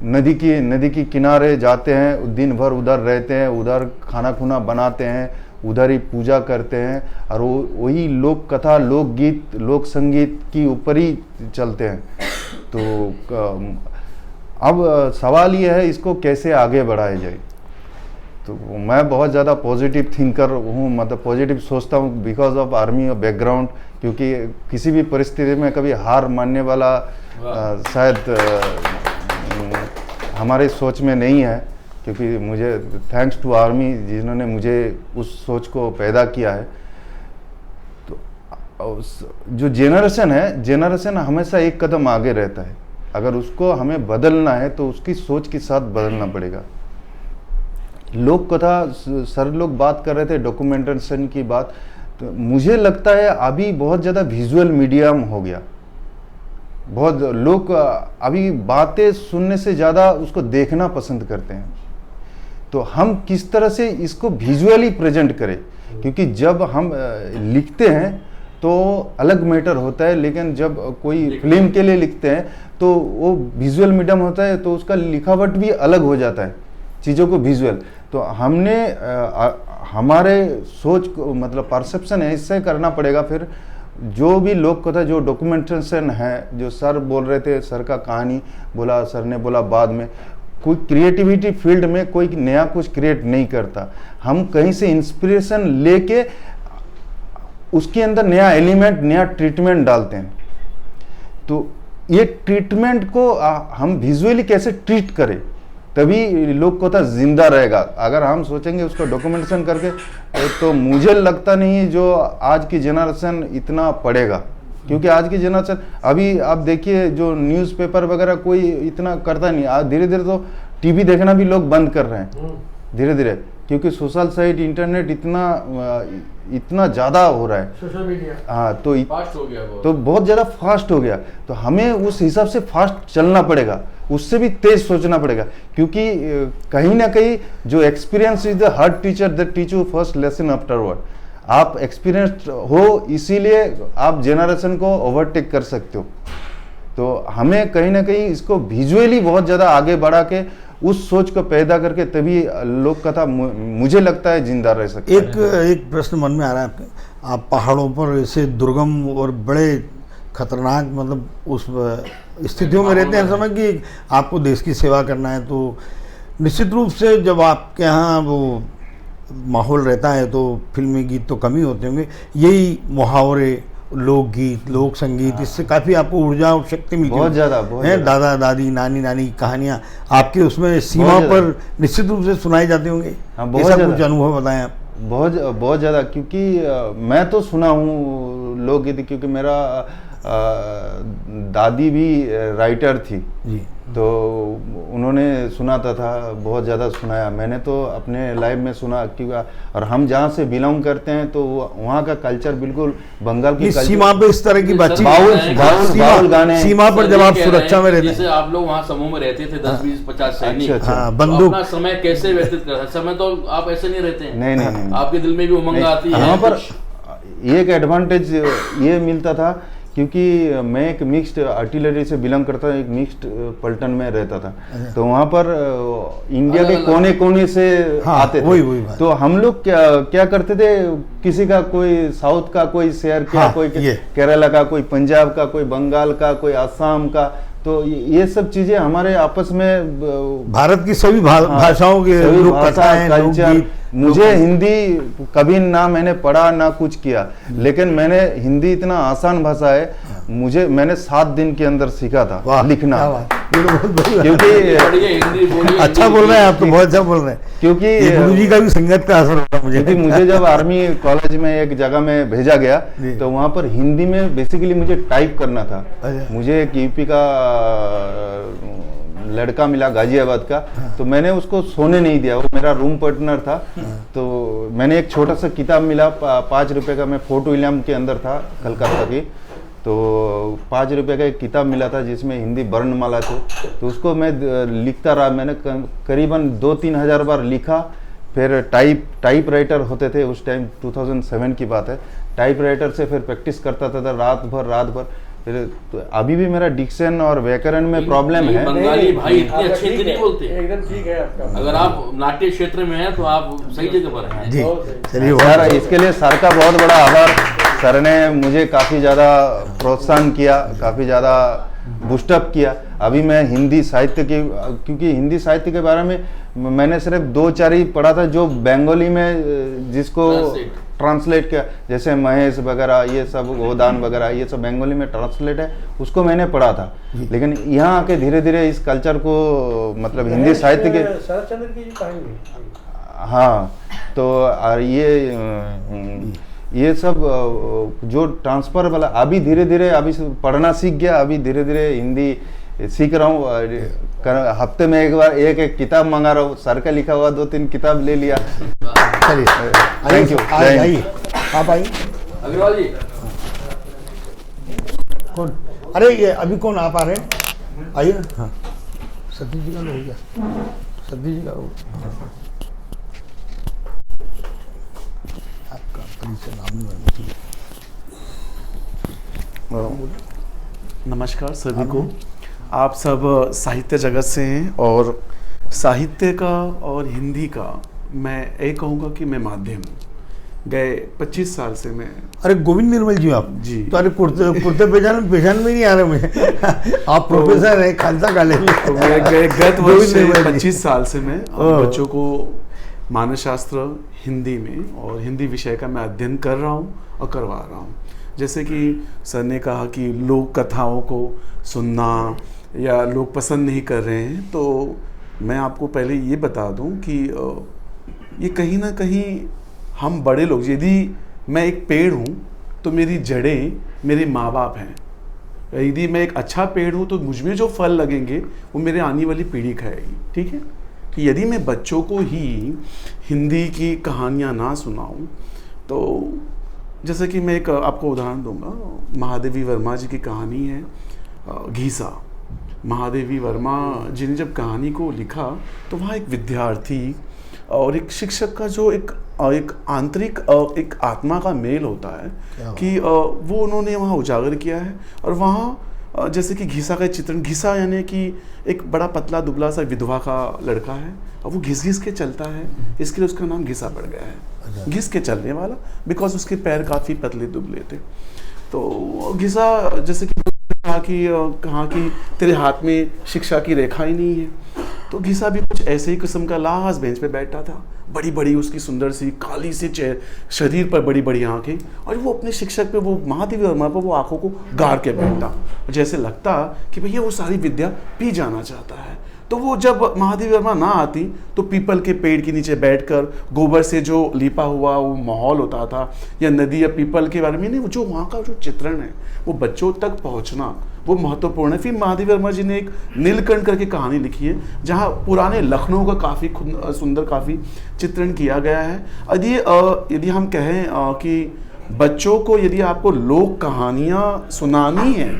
नदी की किनारे जाते हैं, दिन भर उधर रहते हैं, उधर खाना खुना बनाते हैं, उधर ही पूजा करते हैं, और वही लोक कथा, लोकगीत, लोक संगीत की ऊपर ही चलते हैं। तो अब सवाल ये है इसको कैसे आगे बढ़ाया जाए। तो मैं बहुत ज़्यादा पॉजिटिव थिंकर हूँ, मतलब पॉजिटिव सोचता हूँ बिकॉज ऑफ आर्मी और बैकग्राउंड, क्योंकि किसी भी परिस्थिति में कभी हार मानने वाला शायद हमारे सोच में नहीं है। क्योंकि मुझे थैंक्स टू आर्मी जिन्होंने मुझे उस सोच को पैदा किया है। तो जो जेनरेशन हमेशा एक कदम आगे रहता है। अगर उसको हमें बदलना है तो उसकी सोच के साथ बदलना पड़ेगा। लोक कथा, सर लोग बात कर रहे थे डॉक्यूमेंटेशन की बात, तो मुझे लगता है अभी बहुत ज़्यादा विजुअल मीडियम हो गया। बहुत लोग अभी बातें सुनने से ज़्यादा उसको देखना पसंद करते हैं। तो हम किस तरह से इसको विजुअली प्रेजेंट करें, क्योंकि जब हम लिखते हैं तो अलग मैटर होता है, लेकिन जब कोई फिल्म के लिए लिखते हैं तो वो विजुअल मीडियम होता है, तो उसका लिखावट भी अलग हो जाता है, चीज़ों को विजुअल। तो हमने हमारे सोच को मतलब परसेप्शन ऐसे करना पड़ेगा। फिर जो भी लोक कथा, जो डॉक्यूमेंटेशन है, जो सर बोल रहे थे, सर का कहानी बोला, सर ने बोला बाद में, कोई क्रिएटिविटी फील्ड में कोई नया कुछ क्रिएट नहीं करता। हम कहीं से इंस्पिरेशन लेके उसके अंदर नया एलिमेंट, नया ट्रीटमेंट डालते हैं। तो ये ट्रीटमेंट को हम विजुअली कैसे ट्रीट करें, तभी लोक कथा जिंदा रहेगा। अगर हम सोचेंगे उसको डॉक्यूमेंटेशन करके, तो मुझे लगता नहीं जो आज की जनरेशन इतना पढ़ेगा। क्योंकि आज की जनरेशन, अभी आप देखिए जो न्यूज़पेपर वगैरह कोई इतना करता नहीं। आज धीरे धीरे तो टीवी देखना भी लोग बंद कर रहे हैं धीरे धीरे, क्योंकि सोशल साइट, इंटरनेट इतना ज़्यादा हो रहा है, सोशल मीडिया। हाँ, तो फास्ट हो गया बहुत। तो बहुत ज़्यादा फास्ट हो गया। तो हमें उस हिसाब से फास्ट चलना पड़ेगा, उससे भी तेज सोचना पड़ेगा। क्योंकि कहीं ना कहीं जो experience is the her teacher that teach you first lesson afterward. आप एक्सपीरियंस हो, इसीलिए आप जनरेशन को ओवरटेक कर सकते हो। तो हमें कहीं ना कहीं इसको विजुअली बहुत ज़्यादा आगे बढ़ा के उस सोच को पैदा करके तभी लोक कथा मुझे लगता है जिंदा रह सकती है। एक प्रश्न मन में आ रहा है आपके, आप पहाड़ों पर ऐसे दुर्गम और बड़े खतरनाक मतलब उस स्थितियों में रहते हैं, समय कि आपको देश की सेवा करना है, तो निश्चित रूप से जब आपके यहाँ वो माहौल रहता है तो फिल्मी गीत तो कम ही होते होंगे, यही मुहावरे, लोकगीत, लोक संगीत, इससे काफ़ी आपको ऊर्जा और शक्ति मिलती बहुत ज़्यादा है। दादा दादी, नानी नानी कहानियाँ आपके उसमें सीमा पर निश्चित रूप से सुनाई जाती होंगी। हाँ, बहुत ऐसा ज़्यादा। कुछ अनुभव बताएं आप। बहुत ज़्यादा, क्योंकि मैं तो सुना हूँ लोकगीत, क्योंकि मेरा दादी भी राइटर थी जी, तो उन्होंने सुनाता था, बहुत ज़्यादा सुनाया मैंने तो अपने लाइफ में सुना। क्योंकि और हम जहाँ से बिलोंग करते हैं तो वहाँ का कल्चर बिल्कुल बंगाल की सीमा पे इस तरह की बातचीत, बाउल गाने, सीमा पर जब आप सुरक्षा में रहते हैं, जैसे आप लोग वहाँ समूह में रहते थे 10, 20, 50 सैनिक, हाँ, बंदूक, अपना समय कैसे व्यतीत करते हैं? समय तो आप ऐसे नहीं रहते हैं। नहीं। आपके दिल में भी उमंग आती है। यहाँ पर एक एडवांटेज ये मिलता था, क्योंकि मैं एक मिक्स्ड आर्टिलरी से बिलोंग करता था, एक मिक्स्ड पलटन में रहता था। तो वहाँ पर इंडिया के कोने कोने से आते थे। वही तो हम लोग क्या करते थे, किसी का कोई साउथ का कोई शहर का, कोई केरला का, कोई पंजाब का, कोई बंगाल का, कोई असम का, तो ये सब चीजें हमारे आपस में भारत की सभी भाषाओं के कल्चर। मुझे हिंदी कभी ना मैंने पढ़ा ना कुछ किया, लेकिन मैंने हिंदी इतना आसान भाषा है, मैंने 7 दिन के अंदर सीखा था लिखना। क्योंकि अच्छा बोल रहे हैं आप, तो बहुत अच्छा बोल रहे हैं, क्योंकि गुरु जी का भी संगत का असर होता मुझे। क्योंकि मुझे जब आर्मी कॉलेज में एक जगह में भेजा गया तो वहाँ पर हिंदी में बेसिकली मुझे टाइप करना था। मुझे एक यूपी का लड़का मिला गाजियाबाद का, तो मैंने उसको सोने नहीं दिया, वो मेरा रूम पार्टनर था। तो मैंने एक छोटा सा किताब मिला 5 रुपए का, मैं फोर्ट विलियम के अंदर था कलकत्ता की, तो 5 रुपए का एक किताब मिला था जिसमें हिंदी वर्णमाला थे। तो उसको मैं लिखता रहा, मैंने करीबन 2-3 हज़ार बार लिखा। फिर टाइप राइटर होते थे उस टाइम, 2007 की बात है, टाइप राइटर से फिर प्रैक्टिस करता था रात भर। फिर तो अभी भी मेरा डिक्शन और व्याकरण में प्रॉब्लम है। बंगाली भाई इतने अच्छे नहीं बोलते। एकदम ठीक है आपका। अगर आप नाट्य क्षेत्र में हैं तो आप सही जगह पर हैं। जी, चलिए सर, इसके लिए सर का बहुत बड़ा आभार। सर ने मुझे काफ़ी ज़्यादा प्रोत्साहन किया, काफ़ी ज़्यादा बूस्टअप किया। अभी मैं हिंदी साहित्य की, क्योंकि हिंदी साहित्य के बारे में मैंने सिर्फ 2-4 ही पढ़ा था जो बंगाली में जिसको ट्रांसलेट किया, जैसे महेश वगैरह, ये सब गोदान वगैरह, ये सब बंगाली में ट्रांसलेट है, उसको मैंने पढ़ा था। लेकिन यहाँ आके धीरे धीरे इस कल्चर को, मतलब हिंदी साहित्य के शरद चंद्र की कहानी, हाँ, तो और ये ये सब जो ट्रांसफर वाला अभी धीरे धीरे अभी पढ़ना सीख गया, अभी धीरे धीरे हिंदी सीख रहा हूँ। हफ्ते में एक बार एक किताब मंगा रहा हूँ, सर का लिखा हुआ 2-3 किताब ले लिया। चलिए थैंक यू। आइए आप आइए। अग्रवाल जी कौन? अरे ये अभी कौन आप आ रहे हैं? आइए ना। हाँ सतीश जी का हो गया, सतीश जी का हो गया। आपका परिचय नाम नहीं बनना। नमस्कार सभी को। आप सब साहित्य जगत से हैं और साहित्य का और हिंदी का मैं ये कहूँगा कि मैं माध्यम हूँ। गए 25 साल से मैं। अरे गोविंद निर्मल जी आप जी। तो अरे कुर्ते पहचान में नहीं आ रहे मुझे। आप प्रोफेसर हैं खालसा कॉलेज में। तो मैं गत वर्ष 25 साल से मैं बच्चों को मानसशास्त्र हिंदी में और हिंदी विषय का मैं अध्ययन कर रहा हूँ और करवा रहा हूँ। जैसे कि सर ने कहा कि लोक कथाओं को सुनना या लोग पसंद नहीं कर रहे हैं, तो मैं आपको पहले ये बता दूं कि ये कहीं ना कहीं हम बड़े लोग, यदि मैं एक पेड़ हूँ तो मेरी जड़ें मेरे माँ बाप हैं। यदि मैं एक अच्छा पेड़ हूँ तो मुझ में जो फल लगेंगे वो मेरे आने वाली पीढ़ी खाएगी। ठीक है, कि यदि मैं बच्चों को ही हिंदी की कहानियाँ ना सुनाऊँ तो जैसे कि मैं एक आपको उदाहरण दूंगा। महादेवी वर्मा जी की कहानी है घीसा। महादेवी वर्मा जी ने जब कहानी को लिखा तो वहाँ एक विद्यार्थी और एक शिक्षक का जो एक आंतरिक एक आत्मा का मेल होता है कि वो उन्होंने वहाँ उजागर किया है। और वहाँ जैसे कि घीसा का चित्रण, घीसा यानी कि एक बड़ा पतला दुबला सा विधवा का लड़का है और वो घिस घिस के चलता है, इसके लिए उसका नाम घिसा पड़ गया है। घिस के चलने वाला, बिकॉज उसके पैर काफ़ी पतले दुबले थे। तो घिसा जैसे कि कहा कि तेरे हाथ में शिक्षा की रेखा ही नहीं है। तो घिसा भी कुछ ऐसे ही किस्म का लास्ट बेंच पे बैठा था, बड़ी बड़ी उसकी सुंदर सी काली सी शरीर पर बड़ी बड़ी आंखें, और वो अपने शिक्षक पे, वो महादेवी वर्मा पर वो आंखों को गाड़ के बैठता, जैसे लगता कि भैया वो सारी विद्या पी जाना चाहता है। तो वो जब महादेवी वर्मा ना आती तो पीपल के पेड़ के नीचे बैठकर गोबर से जो लिपा हुआ वो माहौल होता था, या नदी या पीपल के बारे में, नहीं, वो जो वहाँ का जो चित्रण है वो बच्चों तक पहुँचना वो महत्वपूर्ण है। फिर महादेवी वर्मा जी ने एक नीलकंठ करके कहानी लिखी है जहाँ पुराने लखनऊ का काफ़ी सुंदर काफ़ी चित्रण किया गया है। यदि हम कहें कि बच्चों को यदि आपको लोक कहानियाँ सुनानी है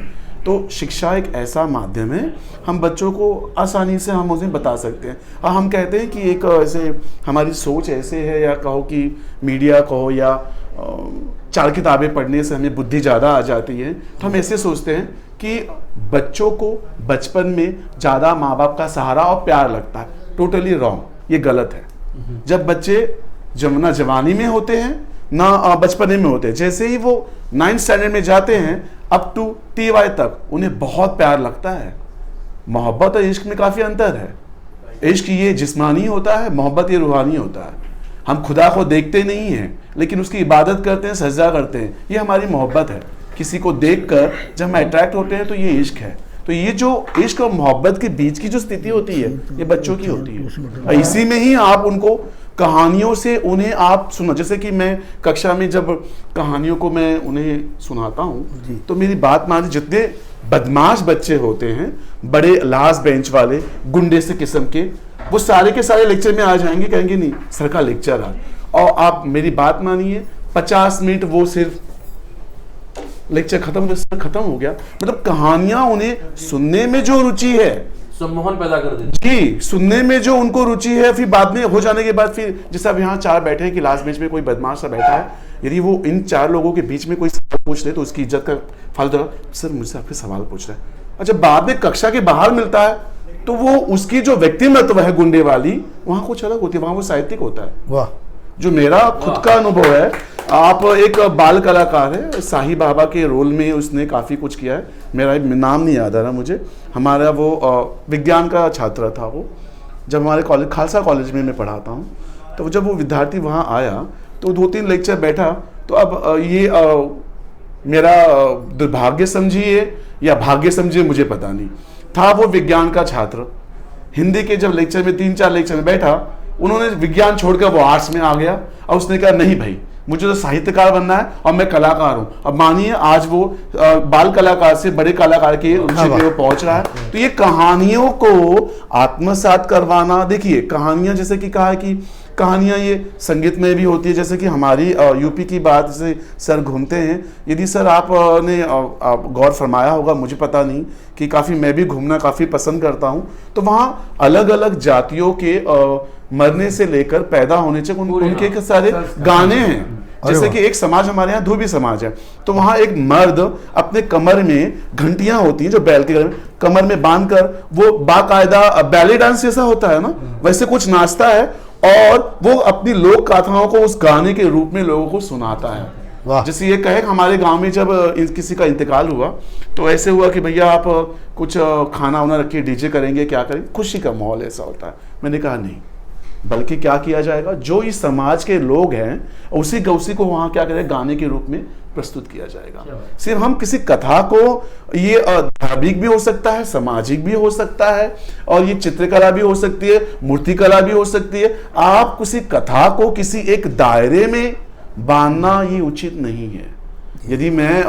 तो शिक्षा एक ऐसा माध्यम है, हम बच्चों को आसानी से हम उन्हें बता सकते हैं। और हम कहते हैं कि एक ऐसे हमारी सोच ऐसे है, या कहो कि मीडिया कहो, या 4 किताबें पढ़ने से हमें बुद्धि ज़्यादा आ जाती है, तो हम ऐसे सोचते हैं कि बच्चों को बचपन में ज़्यादा माँ बाप का सहारा और प्यार लगता है। टोटली रॉन्ग, ये गलत है। जब बच्चे ना जवानी में होते हैं ना बचपने में होते हैं, जैसे ही वो 9th स्टैंडर्ड में जाते हैं अप टू TY तक उन्हें बहुत प्यार लगता है। मोहब्बत और इश्क में काफ़ी अंतर है। इश्क ये जिस्मानी होता है, मोहब्बत ये रूहानी होता है। हम खुदा को देखते नहीं हैं लेकिन उसकी इबादत करते हैं, सजदा करते हैं, ये हमारी मोहब्बत है। किसी को देखकर जब हम अट्रैक्ट होते हैं तो ये इश्क है। तो ये जो इश्क और मोहब्बत के बीच की जो स्थिति होती है ये बच्चों की होती है। इसी में ही आप उनको कहानियों से उन्हें आप सुना, जैसे कि मैं कक्षा में जब कहानियों को मैं उन्हें सुनाता हूँ तो मेरी बात मान, जितने बदमाश बच्चे होते हैं, बड़े लास्ट बेंच वाले गुंडे से किस्म के, वो सारे के सारे लेक्चर में आ जाएंगे, कहेंगे नहीं सर का लेक्चर है। और आप मेरी बात मानिए 50 मिनट वो सिर्फ लेक्चर खत्म हो गया। मतलब कहानियां उन्हें सुनने में जो रुचि है, सम्मोहन पैदा कर देती जी, सुनने में जो उनको रुचि है, फिर बाद में हो जाने के बाद फिर जैसे अब यहाँ 4 बैठे हैं कि लास्ट बेंच में कोई बदमाश सा बैठा है, यदि वो इन 4 लोगों के बीच में कोई सवाल पूछ ले तो उसकी इज्जत का फालतू, सर मुझसे आपके सवाल पूछ रहे हैं। और जब बाद में कक्षा के बाहर मिलता है तो वो उसकी जो व्यक्तिमत्व है गुंडे वाली, वहाँ कुछ अलग होती है, वहाँ वो साहित्यिक होता है। वाह। जो मेरा खुद का अनुभव है, आप एक बाल कलाकार है, साही बाबा के रोल में उसने काफ़ी कुछ किया है। मेरा नाम नहीं याद आ रहा मुझे। हमारा वो विज्ञान का छात्र था। वो जब हमारे कॉलेज खालसा कॉलेज में मैं पढ़ाता हूँ, तो जब वो विद्यार्थी वहाँ आया तो 2-3 लेक्चर बैठा। तो अब ये मेरा दुर्भाग्य समझिए या भाग्य समझिए मुझे पता नहीं, था वो विज्ञान का छात्र। हिंदी के जब लेक्चर में 3-4 लेक्चर में बैठा, उन्होंने विज्ञान छोड़कर वो आर्ट्स में आ गया और उसने कहा नहीं भाई मुझे तो साहित्यकार बनना है और मैं कलाकार हूँ। अब मानिए आज वो बाल कलाकार से बड़े कलाकार के ऊंचे पे वो पहुंच रहा है। तो ये कहानियों को आत्मसात करवाना, देखिए कहानियां जैसे कि कहा है कि कहानियां ये संगीत में भी होती है, जैसे कि हमारी यूपी की बात से सर घूमते हैं, यदि सर आपने गौर फरमाया होगा, मुझे पता नहीं कि काफ़ी मैं भी घूमना काफ़ी पसंद करता हूँ, तो वहाँ अलग अलग जातियों के मरने से लेकर पैदा होने तक उनके सारे गाने हैं। जैसे कि एक समाज हमारे यहाँ धोबी समाज है, तो वहाँ एक मर्द अपने कमर में घंटियां होती हैं जो बैल के कमर में बांधकर वो बाकायदा बैले डांस जैसा होता है ना, वैसे कुछ नाचता है और वो अपनी लोक गाथाओं को उस गाने के रूप में लोगों को सुनाता है। जैसे ये कहे हमारे गांव में जब किसी का इंतकाल हुआ तो ऐसे हुआ कि भैया आप कुछ खाना वाना रखिए, डीजे करेंगे, क्या करेंगे, खुशी का माहौल ऐसा होता है। मैंने कहा नहीं, बल्कि क्या किया जाएगा, जो इस समाज के लोग हैं उसी को वहाँ क्या करें, गाने के रूप में प्रस्तुत किया जाएगा। सिर्फ हम किसी कथा को, ये धार्मिक भी हो सकता है, सामाजिक भी हो सकता है, और ये चित्रकला भी हो सकती है, मूर्तिकला भी हो सकती है। आप किसी कथा को किसी एक दायरे में बांधना ये उचित नहीं है। यदि मैं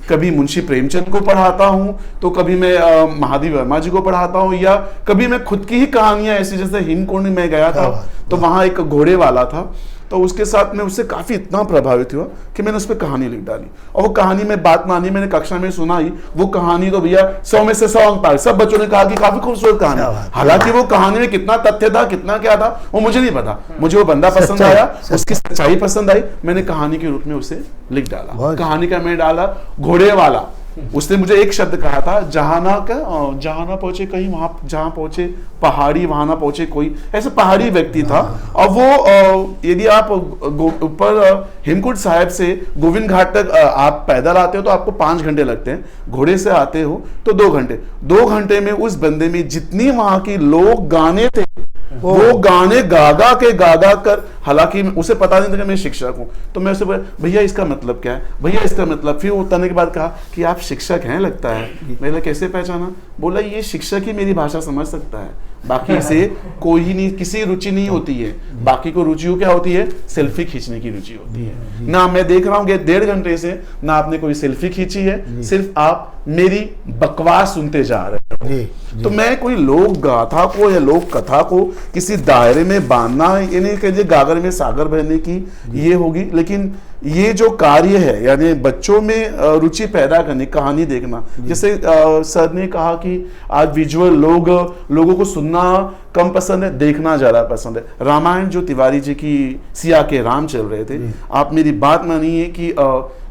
कभी मुंशी प्रेमचंद को पढ़ाता हूँ, तो कभी मैं महादेव वर्मा जी को पढ़ाता हूँ, या कभी मैं खुद की ही कहानियां ऐसी, जैसे हिमकुंड में गया था तो वहाँ एक घोड़े वाला था, तो उसके साथ में उससे काफ़ी इतना प्रभावित हुआ कि मैंने उस पर कहानी लिख डाली। और वो कहानी में बात मानी, मैंने कक्षा में सुनाई, वो कहानी तो भैया 100 में से 100 अंक पाए। सब बच्चों ने कहा कि काफ़ी खूबसूरत कहानी। हालांकि वो कहानी में कितना तथ्य था, कितना क्या था, वो मुझे नहीं पता। मुझे वो बंदा पसंद आया, उसकी सच्चाई पसंद आई, मैंने कहानी के रूप में उसे लिख डाला। कहानी का मैं डाला घोड़े वाला। उसने मुझे एक शब्द कहा था, जहां ना पहुंचे कहीं, वहां जहां पहुंचे पहाड़ी, वहां ना पहुंचे कोई, ऐसा पहाड़ी व्यक्ति था। और वो यदि आप ऊपर हेमकुंड साहिब से गोविंद घाट तक आप पैदल आते हो तो आपको 5 घंटे लगते हैं, घोड़े से आते हो तो 2 घंटे। 2 घंटे में उस बंदे में जितनी वहां की लोग गाने थे, वो गाने गागा कर, हालांकि उसे पता नहीं था कि मैं शिक्षक हूं, तो मैं उसे भैया इसका मतलब क्या है, भैया इसका मतलब, फिर उतरने के बाद कहा कि आप शिक्षक हैं लगता है। मैंने कैसे पहचाना, बोला ये शिक्षक ही मेरी भाषा समझ सकता है, बाकी से कोई ही नहीं, किसी रुचि नहीं होती है। बाकी को रुचि क्या होती है, सेल्फी खींचने की रुचि होती है। ना मैं देख रहा हूँ 1.5 घंटे से ना आपने कोई सेल्फी खींची है, सिर्फ आप मेरी बकवास सुनते जा रहे हो। तो मैं कोई लोक गाथा को या लोक कथा को किसी दायरे में बांधना, ये नहीं कहिए गागर में सागर बहने की ये होगी, लेकिन ये जो कार्य है यानी बच्चों में रुचि पैदा करने, कहानी देखना, जैसे सर ने कहा कि आज विजुअल लोगों को सुनना कम पसंद है, देखना ज़्यादा पसंद है। रामायण जो तिवारी जी की सिया के राम चल रहे थे, आप मेरी बात मानिए कि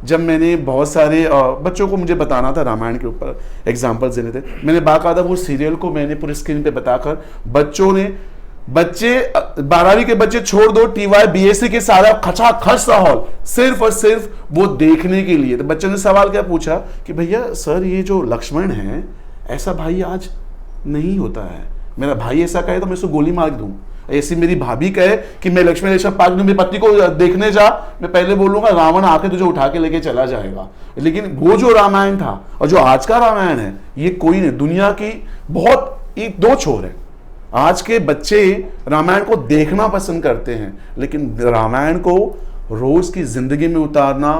जब मैंने बहुत सारे बच्चों को मुझे बताना था रामायण के ऊपर एग्जाम्पल्स देने थे, मैंने बाकायदा वो सीरियल को मैंने पूरे स्क्रीन पे बताकर बच्चे 12वीं के बच्चे छोड़ दो, TY BSc के सारा खचाखच सा हॉल सिर्फ और सिर्फ वो देखने के लिए। तो बच्चों ने सवाल क्या पूछा कि भैया सर ये जो लक्ष्मण है ऐसा भाई आज नहीं होता है, मेरा भाई ऐसा कहे तो मैं उसको गोली मार दूं, ऐसी मेरी भाभी कहे कि मैं लक्ष्मण रेखा पार्क में मेरी पत्नी को देखने जा, मैं पहले बोलूंगा रावण आके तुझे उठा के लेके चला जाएगा। लेकिन वो जो रामायण था और जो आज का रामायण है ये कोई नहीं, दुनिया की बहुत 2 छोर है। आज के बच्चे रामायण को देखना पसंद करते हैं, लेकिन रामायण को रोज की जिंदगी में उतारना,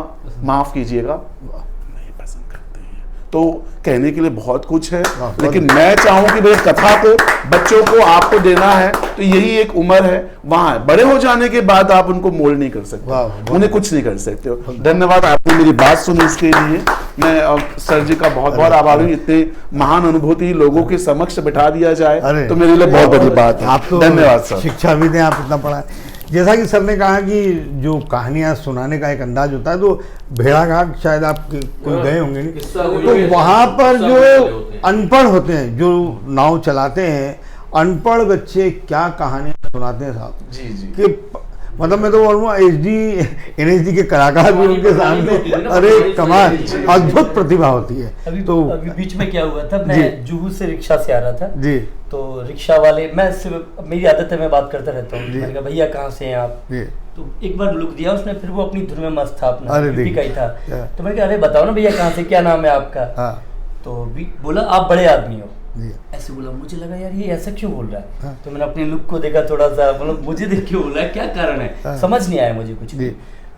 माफ कीजिएगा, नहीं पसंद करते हैं। तो कहने के लिए बहुत कुछ है, लेकिन मैं चाहूं कि भाई कथा को बच्चों को आपको देना है तो यही एक उम्र है, वहां है। बड़े हो जाने के बाद आप उनको मोल्ड नहीं कर सकते, उन्हें कुछ नहीं कर सकते हो। धन्यवाद, आपने मेरी बात सुनी इसके लिए मैं सर जी का बहुत बहुत आभारी हूँ। इतने महान अनुभूति लोगों के समक्ष बिठा दिया जाए तो मेरे लिए बहुत बड़ी बात है। आप तो धन्यवाद सर, शिक्षाविद हैं, आप इतना पढ़ा। जैसा कि सर ने कहा कि जो कहानियां सुनाने का एक अंदाज होता है, तो भेड़ाघाट शायद आप कोई गए होंगे नहीं, तो वहाँ पर जो अनपढ़ होते हैं, जो नाव चलाते हैं, अनपढ़ बच्चे क्या कहानियां सुनाते हैं साहब कि मतलब मैं तो बोलूँगा NHD के कलाकार भी उनके सामने, अरे कमाल, अद्भुत प्रतिभा होती है। अभी बीच में क्या हुआ था, मैं जुहू से रिक्शा से आ रहा था जी, तो रिक्शा वाले, मैं सिर्फ मेरी आदत है मैं बात करता रहता हूँ, मैंने कहा भैया कहाँ से हैं आप, तो एक बार लुक दिया उसने, फिर वो अपनी धुन में मस्त था, अपना यूपी का ही था, तो मैंने कहा अरे बताओ ना भैया कहाँ से, क्या नाम है आपका, तो बोला आप बड़े आदमी हो, ऐसे बोला। मुझे लगा यार ये ऐसा क्यों बोल रहा है, तो मैंने अपने लुक को देखा थोड़ा सा, मतलब मुझे देख के बोल रहा है, क्या कारण है, समझ नहीं आया मुझे कुछ भी।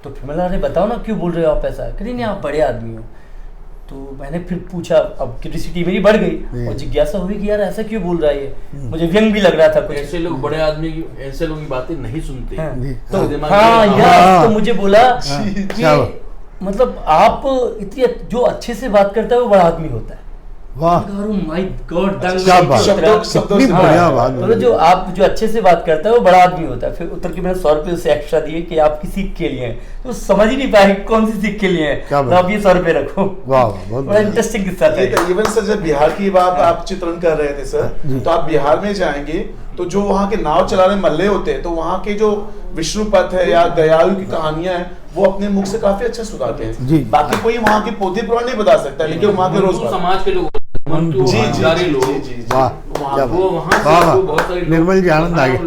तो फिर मैं अरे बताओ ना क्यों बोल रहे हो आप ऐसा, कहीं नहीं आप बड़े आदमी हो। तो मैंने फिर पूछा, अब क्यूरियोसिटी मेरी बढ़ गई और जिज्ञासा हुई कि यार ऐसा क्यों बोल रहा है ये, मुझे व्यंग भी लग रहा था कुछ। ऐसे लोग बड़े आदमी की, ऐसे लोगों की बातें नहीं सुनते। तो हाँ यार, तो मुझे बोला कि मतलब आप इतनी जो अच्छे से बात करता है वो बड़ा आदमी होता है। वाह, माय गॉड, क्या बात, कितनी बढ़िया बात। मतलब जो आप जो अच्छे से बात करता है वो बड़ा आदमी होता है। फिर उत्तर के मैंने 100 रुपये उससे एक्स्ट्रा दिए कि आपकी सीख के लिए हैं, तो समझ ही नहीं पाए कौन सी सीख के लिए है, तो आप ये 100 रुपये रखो। वाह, बड़ा इंटरेस्टिंग किस्सा था। इवन सर जब बिहार की बात आप चित्रण कर रहे थे सर, तो आप बिहार में जाएंगे तो जो वहाँ के नाव चलाने मल्ले होते हैं, तो वहाँ के जो विष्णुपथ है या दयालु की कहानियां हैं वो अपने मुख से काफी अच्छा सुनाते हैं। बाकी कोई वहाँ की पोथी पुराण नहीं बता सकता, लेकिन वहाँ के रोज समाज के लोग निर्मल जी, आनंद आ गया।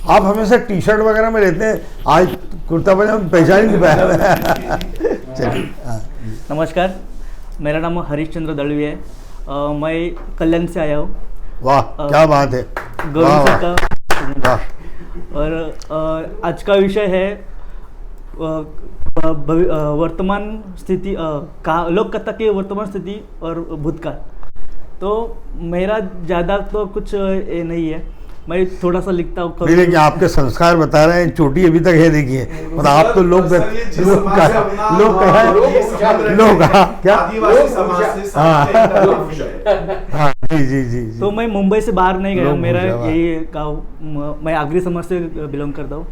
आप हमेशा टी शर्ट वगैरह में रहते हैं, आज कुर्ता पजामा पहचान ही नहीं पाया। चलिए, नमस्कार, मेरा नाम हरीशचंद्र दलवी है, मैं कल्याण से आया हूँ। वाह, क्या बात है, गौरव सर का। और आज का विषय है वर्तमान स्थिति, लोक कथा की वर्तमान स्थिति और भूतकाल। तो मेरा ज़्यादा तो कुछ ये नहीं है, मैं थोड़ा सा लिखता हूँ। देखिए आपके संस्कार बता रहे हैं, चोटी अभी तक है, देखिए मतलब आप तो लोग जी। तो मैं मुंबई से बाहर नहीं गया, मेरा यही गाँव, मैं आगरी समाज से बिलोंग करता हूँ।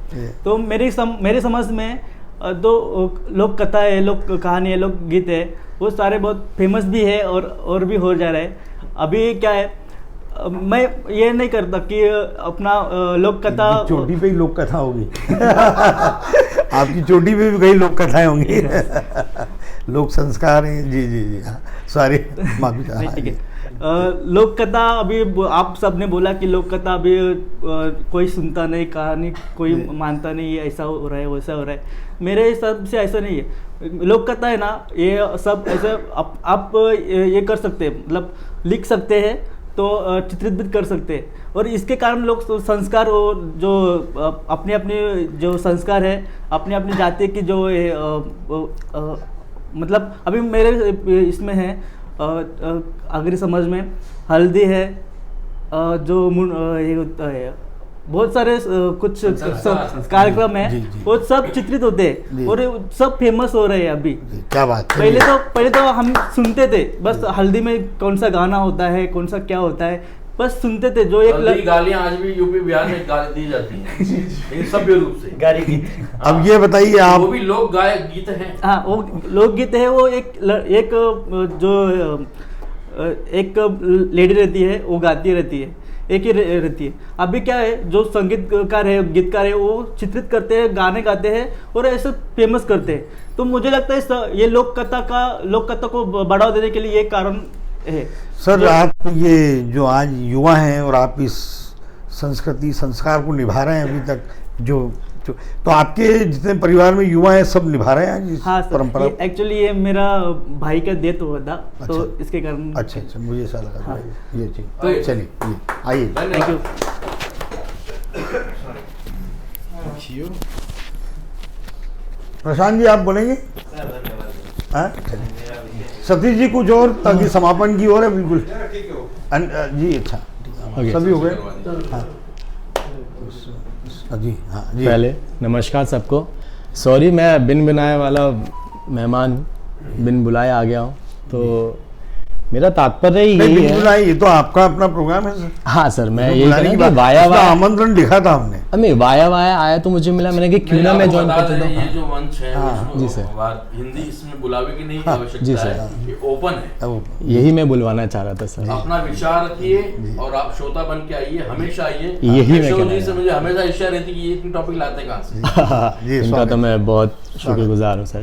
तो मेरे समाज में दो लोक कथा है, लोक कहानी है, लोक गीत है, वो सारे बहुत फेमस भी है और भी हो जा रहा है। अभी क्या है, मैं ये नहीं करता कि अपना लोक कथा चोटी पे ही लोक कथा होगी। आपकी चोटी पे भी कई लोक कथाएं होंगी। लोक संस्कार हैं। जी, सॉरी, माफी। ठीक है। लोक कथा, अभी आप सब ने बोला कि लोक कथा अभी कोई सुनता नहीं, कहानी कोई मानता नहीं है, ऐसा हो रहा है वैसा हो रहा है। मेरे हिसाब से ऐसा नहीं है। लोक कथा है ना, ये सब ऐसे आप ये कर सकते हैं, मतलब लिख सकते हैं, तो चित्रित भी कर सकते हैं, और इसके कारण लोग संस्कार और जो अपने अपने जो संस्कार है, अपनी अपनी जाति की जो मतलब अभी मेरे इसमें है आगरी समाज में हल्दी है, जो ये होता है, बहुत सारे कुछ कार्यक्रम है, वो सब चित्रित होते हैं और सब फेमस हो रहे हैं अभी। क्या बात है। पहले तो हम सुनते थे, बस हल्दी में कौन सा गाना होता है, कौन सा क्या होता है, बस सुनते थे। जो एक गालियां आज भी यूपी बिहार में गाली दी जाती हैं सभ्य रूप से, गाली गीत। अब ये बताइए आप, वो भी लोक गायक गीत हैं। हाँ, वो लोक गीत है। वो एक जो एक लेडी रहती है, वो गाती रहती है, एक ही रहती है। अभी क्या है, जो संगीतकार है, गीतकार है, वो चित्रित करते हैं, गाने गाते हैं और ऐसे फेमस करते हैं। तो मुझे लगता है ये लोक कथा को बढ़ावा देने के लिए ये कारण है। सर, आप ये जो आज युवा हैं और आप इस संस्कृति संस्कार को निभा रहे हैं अभी तक, जो तो आपके जितने परिवार में युवा हैं सब निभा रहे हैं इस परंपरा? एक्चुअली ये मेरा भाई का डेथ हुआ था। अच्छा, तो इसके कारण। अच्छा, मुझे ऐसा लगा। हाँ, ये चीज तो चलिए आइए। Thank you. प्रशांत जी, आप बोलेंगे? सतीश जी कुछ और, ताकि समापन की ओर है बिल्कुल जी। अच्छा, सभी हो गए? जी हाँ जी। पहले नमस्कार सबको। सॉरी, मैं बिन बुलाए वाला मेहमान हूँ, बिन बुलाए आ गया हूँ। तो मेरा तात्पर्य यही है, ये तो आपका अपना प्रोग्राम है सर। हाँ सर, मैं ये वाया आमंत्रण लिखा था हमने। अरे वाया आया तो मुझे मिला, मैंने कि क्यों ना मैं ज्वाइन कर देता हूँ। ये जो मंच है, जी सर, हिंदी इसमें बुलावे की नहीं आवश्यकता जी सर, ये ओपन है। यही मैं बुलवाना चाह रहा था सर। अपना विचार रखिए और आप श्रोता बन के आइए, हमेशा आइए। यही मैं जी से मुझे हमेशा इच्छा रहती कि ये टॉपिक लाते कहाँ से। इनका तो मैं बहुत शुक्रगुजार हूँ सर।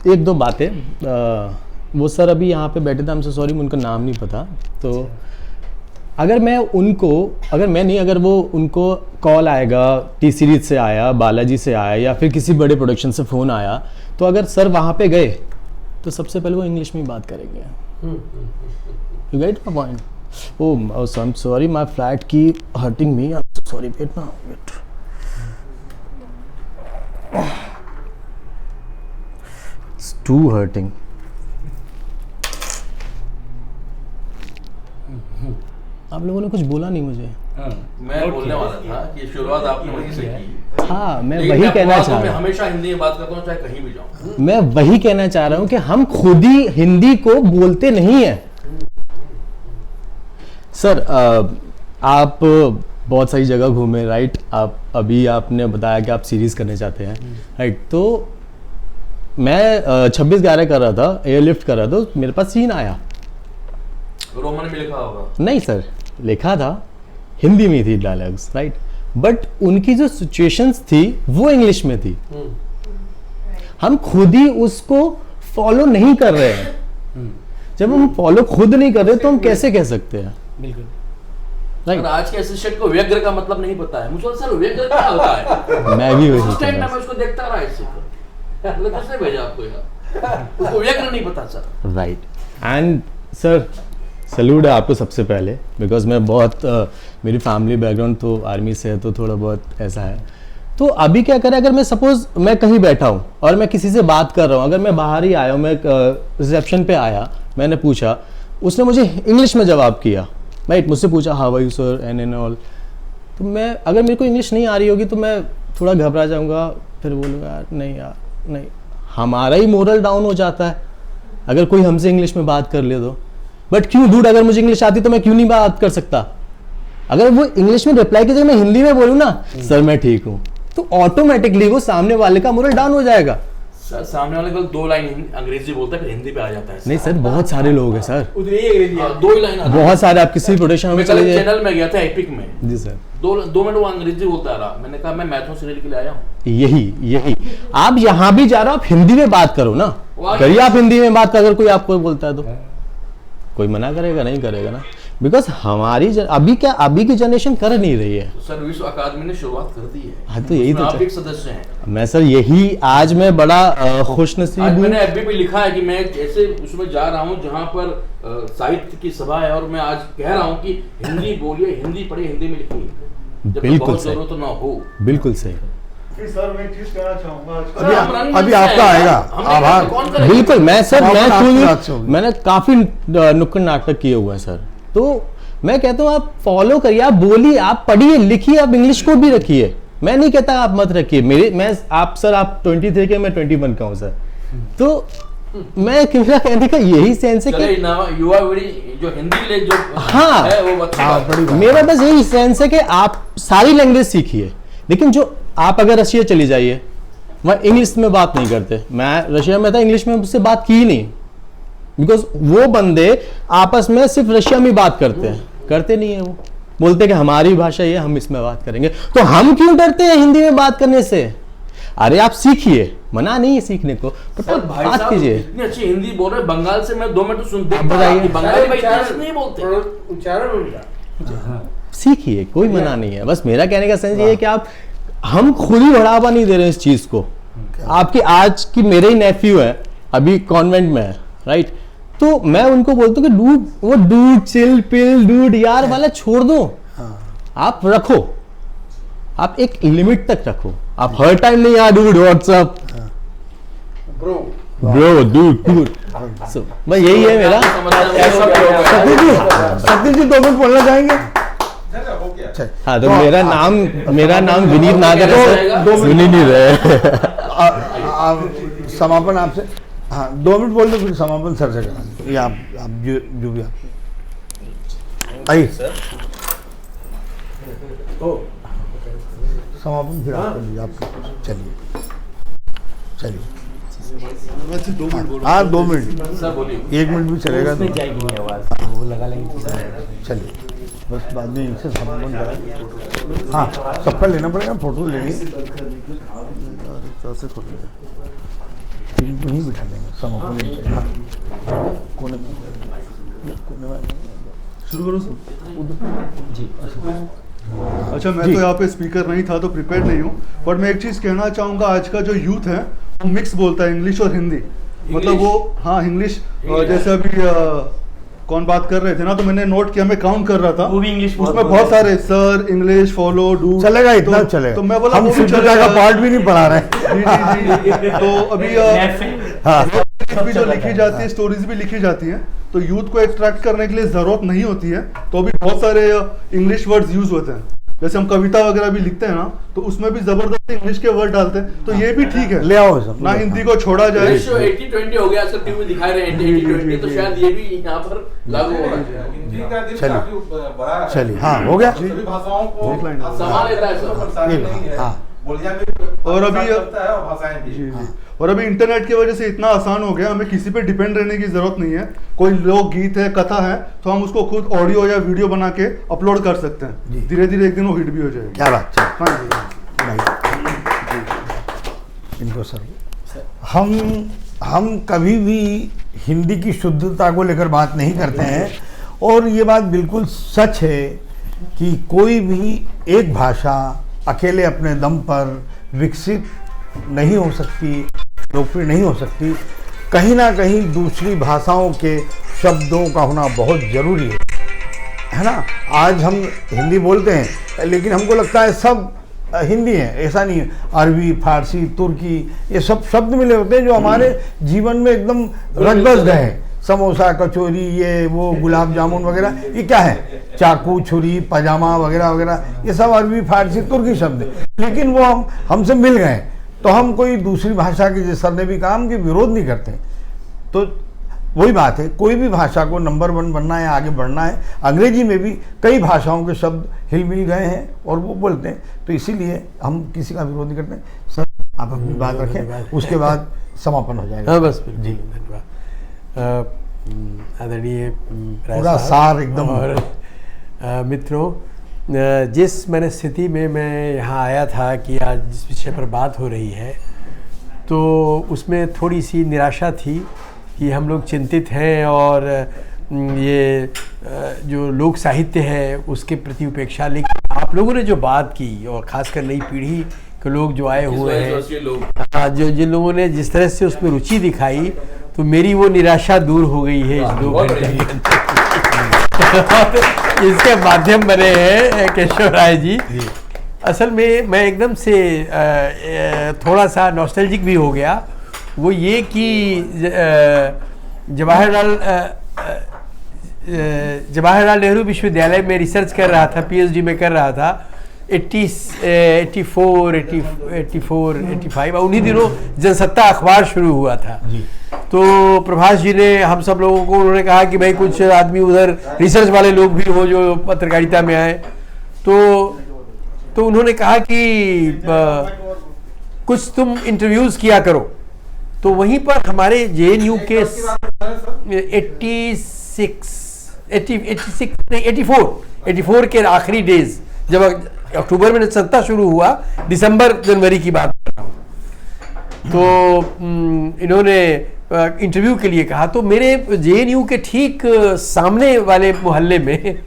एक दो बातें, वो सर अभी यहाँ पे बैठे थे, हमसे सॉरी उनका नाम नहीं पता। तो अगर वो उनको कॉल आएगा, टी सीरीज से आया, बालाजी से आया, या फिर किसी बड़े प्रोडक्शन से फ़ोन आया, तो अगर सर वहाँ पे गए तो सबसे पहले वो इंग्लिश में ही बात करेंगे। You get my point? Oh I am sorry, my flat की hurting me, I am sorry, wait ना, वेट। It's too hurting. आप लोगों ने कुछ बोला नहीं मुझे। मैं बोलने वाला था कि शुरुआत आपने वहीं से की। हाँ, मैं वही कहना चाह रहा मैं हूँ। हमेशा हिंदी में बात करता हूँ, चाहे कहीं भी जाऊँ। मैं वही कहना चाह रहा हूँ कि हम खुद ही हिंदी को बोलते नहीं है। सर, आप बहुत सारी जगह घूमे, राइट? आप अभी आपने बताया कि आप सीरीज करने चाहते हैं, राइट? तो मैं 26/11 कर रहा था, एयरलिफ्ट कर रहा था, तो मेरे पास सीन आया। रोमन में लिखा होगा? नहीं सर, लिखा था, हिंदी में थी डायलॉग्स, राइट? बट उनकी जो सिचुएशंस थी वो इंग्लिश में थी। हम खुद ही उसको फॉलो नहीं कर रहे हैं। जब हम फॉलो खुद नहीं कर रहे तो हम कैसे कह सकते हैं? बिल्कुल। राइट। आज के असिस्टेंट को व्यग्र का मतलब नहीं पता है। मुझे सर व्यग्र क्या होता है? मैं भी वही असिस्टेंट कह ना, रहा मैं उसको देखता रहा इससे। मतलब किसने भेजा आपको यार? उसको व्यग्र नहीं पता sir. Right. And sir, salute है आपको सबसे पहले, बिकॉज मैं बहुत मेरी फैमिली बैकग्राउंड तो आर्मी से है, तो थोड़ा बहुत ऐसा है। तो अभी क्या करें, अगर मैं सपोज मैं कहीं बैठा हूँ और मैं किसी से बात कर रहा हूँ, अगर मैं बाहर ही आया हूँ, मैं रिसेप्शन पे आया, मैंने पूछा, उसने मुझे इंग्लिश में जवाब किया, राइट? मुझसे पूछा how are you sir and all. तो मैं, अगर मेरे को इंग्लिश नहीं आ रही होगी तो मैं थोड़ा घबरा जाऊँगा, फिर बोलूँगा यार नहीं, हमारा ही मोरल डाउन हो जाता है अगर कोई हमसे इंग्लिश में बात कर ले तो। बट क्यों डूड, अगर मुझे इंग्लिश आती तो मैं क्यों नहीं बात कर सकता? अगर वो इंग्लिश में रिप्लाई की जगह मैं हिंदी में बोलूँ ना, सर मैं ठीक हूँ, तो ऑटोमेटिकली वो सामने वाले का मोरल डाउन हो जाएगा। सर सामने वाले को 2 लाइन अंग्रेजी बोलता है, फिर हिंदी पे आ जाता है। नहीं सर, बहुत सारे लोग हैं सर, उधर ही अंग्रेजी 2 ही लाइन। बहुत सारे। आप किसी प्रोडक्शन में चले जाइए। चैनल में गया था एपिक में जी सर, 2 मिनट वो अंग्रेजी बोलता रहा। मैंने कहा मैं मैथों सीरियल के लिए आया हूँ। यही आप यहाँ भी जा रहे हो, आप हिंदी में बात करो ना, करिए आप हिंदी में बात। अगर कोई आपको बोलता है तो कोई मना करेगा? नहीं करेगा ना, बिकॉज हमारी अभी की जनरेशन कर नहीं रही है। तो सर विश्व अकादमी ने शुरुआत कर दी है। हाँ, तो यही तो आप एक सदस्य हैं। मैं सर यही आज मैं बड़ा खुशनसीब हूँ। मैंने एफबी पे लिखा है कि मैं ऐसे उसमें जा रहा हूँ जहाँ पर साहित्य की सभा है, और मैं आज कह रहा हूँ कि हिंदी बोलिए, हिंदी पढ़िए, हिंदी में लिखिए, जब बिल्कुल बहुत जरूरत ना हो। बिल्कुल सही। सर मैं एक चीज कहना चाहूंगा, अभी आपका आएगा आभार। बिल्कुल, मैंने काफी नुक्कड़ नाटक किए हुए हैं सर, तो मैं कहता हूँ आप फॉलो करिए, आप बोलिए, आप पढ़िए, लिखिए, आप इंग्लिश को भी रखिए। मैं नहीं कहता आप मत रखिए। आप 23 के, मैं 21 का हूँ सर, तो मेरा कहने का यही सेंस है कि जो हिंदी जो हाँ है वो मेरा बस यही सेंस है कि आप सारी लैंग्वेज सीखिए, लेकिन जो आप अगर रशिया चली जाइए, वहाँ इंग्लिश में बात नहीं करते। मैं रशिया में था, इंग्लिश में मुझसे बात की ही नहीं, बिकॉज वो बंदे आपस में सिर्फ रशिया में बात करते नहीं है। वो बोलते कि हमारी भाषा ये, हम इसमें बात करेंगे। तो हम क्यों डरते हैं हिंदी में बात करने से? अरे आप सीखिए, मना नहीं है सीखने को, बट बात कीजिए। इतनी अच्छी हिंदी बोल रहे, बंगाल से मैं 2 मिनट सुनते हैं, बताइए, बंगाली नहीं बोलते, उच्चारण उनका सीखिए, कोई मना नहीं है। बस मेरा कहने का सेंस ये है कि हम खुद ही बढ़ावा नहीं दे रहे हैं इस चीज को। आपकी आज की मेरे ही नेफ्यू है, अभी कॉन्वेंट में है, राइट? तो मैं उनको बोलता हूँ कि डूड चिल पिल डूड यार वाला छोड़ दो, आप रखो, आप एक लिमिट तक रखो। आप हर टाइम नहीं यार डूड व्हाट्सअप ब्रो डूड। सो बस यही है मेरा। सतीश जी 2 मिनट बोलना चाहेंगे? हाँ, तो मेरा नाम विनीत नागर है, सुन ही नहीं रहे। समापन आपसे, हाँ 2 मिनट बोल दो, फिर समापन सर से करा। ये आप जो भी आप आइए समापन फिर आप कर लीजिए, आप चलिए 2 मिनट। हाँ 2 मिनट सर बोलिए। 1 मिनट भी चलेगा तो जाएगी नहीं आवाज, वो लगा लेंगे। चलिए, बस बाद में इनसे समापन करें। हाँ, सबका लेना पड़ेगा, फोटो लेनी वहीं बिठा लेंगे समापन। हाँ कोने में शुरू करो सर जी। अच्छा, मैं तो यहाँ पे स्पीकर नहीं था तो प्रिपेयर्ड नहीं हूँ, बट मैं एक चीज़ कहना चाहूँगा। आज का जो यूथ है वो मिक्स बोलता है, इंग्लिश और हिंदी। मतलब वो हाँ इंग्लिश जैसे अभी कौन बात कर रहे थे ना, तो मैंने नोट किया, मैं काउंट कर रहा था, वो भी इंग्लिश उसमें बहुत सारे सर, इंग्लिश, फॉलो, डू, चलेगा, इतना चलेगा। तो मैं बोला हम वो भी शुद्धता चलेगा। का पार्ट भी नहीं पढ़ा रहे। जी। तो अभी हाँ भी जो लिखी जाती है, स्टोरीज भी लिखी जाती हैं, तो यूथ को एक्सट्रैक्ट करने के लिए जरूरत नहीं होती है, तो अभी बहुत सारे इंग्लिश वर्ड्स यूज होते हैं। जैसे हम कविता वगैरह भी लिखते हैं ना, तो उसमें भी जबरदस्त इंग्लिश के वर्ड डालते हैं, तो ये भी ठीक है, ले आओ सब, ना हिंदी को छोड़ा जाए। रेशियो 80-20 हो गया, आजकल टीवी में दिखा रहे हैं 80-20, तो शायद ये भी यहाँ पर लागू होगा। चलिए हाँ हो गया। संभाल लेता है सब। हाँ और अभी और अभी इंटरनेट की वजह से इतना आसान हो गया, हमें किसी पे डिपेंड रहने की जरूरत नहीं है। कोई लोक गीत है, कथा है, तो हम उसको खुद ऑडियो या वीडियो बना के अपलोड कर सकते हैं, धीरे धीरे एक दिन वो हिट भी हो जाएगी। क्या बात। हाँ जी। इनको सर हम कभी भी हिंदी की शुद्धता को लेकर बात नहीं करते हैं, और ये बात बिल्कुल सच है कि कोई भी एक भाषा अकेले अपने दम पर विकसित नहीं हो सकती, लोकप्रिय नहीं हो सकती। कहीं ना कहीं दूसरी भाषाओं के शब्दों का होना बहुत ज़रूरी है ना। आज हम हिंदी बोलते हैं, लेकिन हमको लगता है सब हिंदी है, ऐसा नहीं है। अरबी, फारसी, तुर्की, ये सब शब्द मिले होते हैं जो हमारे जीवन में एकदम रच बस गए हैं। समोसा, कचौरी, ये वो, गुलाब जामुन वगैरह, ये क्या है? चाकू, छुरी, पजामा वगैरह वगैरह, ये सब अरबी, फारसी, तुर्की शब्द है, लेकिन वो हमसे मिल गए। तो हम कोई दूसरी भाषा के, जैसे सर ने भी काम, के विरोध नहीं करते। तो वही बात है, कोई भी भाषा को नंबर 1 बनना है, आगे बढ़ना है। अंग्रेजी में भी कई भाषाओं के शब्द हिल मिल गए हैं और वो बोलते हैं, तो इसीलिए हम किसी का विरोध नहीं करते। सर आप अपनी बात रखें, उसके बाद समापन हो जाएगा। हाँ बस जी, धन्यवाद आदरणीय पूरा सार एकदम। और मित्रों, जिस मैंने स्थिति में मैं यहाँ आया था कि आज जिस विषय पर बात हो रही है, तो उसमें थोड़ी सी निराशा थी कि हम लोग चिंतित हैं, और ये जो लोक साहित्य है उसके प्रति उपेक्षा। लेकिन आप लोगों ने जो बात की, और ख़ासकर नई पीढ़ी के लोग जो आए हुए हैं, जो जिन लोगों ने जिस तरह से उसमें रुचि दिखाई, तो मेरी वो निराशा दूर हो गई है इस 2 घंटे इसके माध्यम बने हैं केशव राय जी। असल में मैं एकदम से थोड़ा सा नॉस्टैल्जिक भी हो गया। वो ये कि जवाहरलाल नेहरू विश्वविद्यालय में रिसर्च कर रहा था, पीएचडी में कर रहा था, 84, 85, और उन्हीं दिनों जनसत्ता अखबार शुरू हुआ था। तो प्रभाष जी ने हम सब लोगों को, उन्होंने कहा कि भाई कुछ आदमी उधर रिसर्च वाले लोग भी हो जो पत्रकारिता में आए। तो उन्होंने कहा कि कुछ तुम इंटरव्यूज़ किया करो। तो वहीं पर हमारे JNU के 84 के आखिरी डेज, जब अक्टूबर में सत्ता शुरू हुआ, दिसंबर जनवरी की बात कर रहा हूँ, तो इन्होंने इंटरव्यू के लिए कहा। तो मेरे JNU के ठीक सामने वाले मोहल्ले में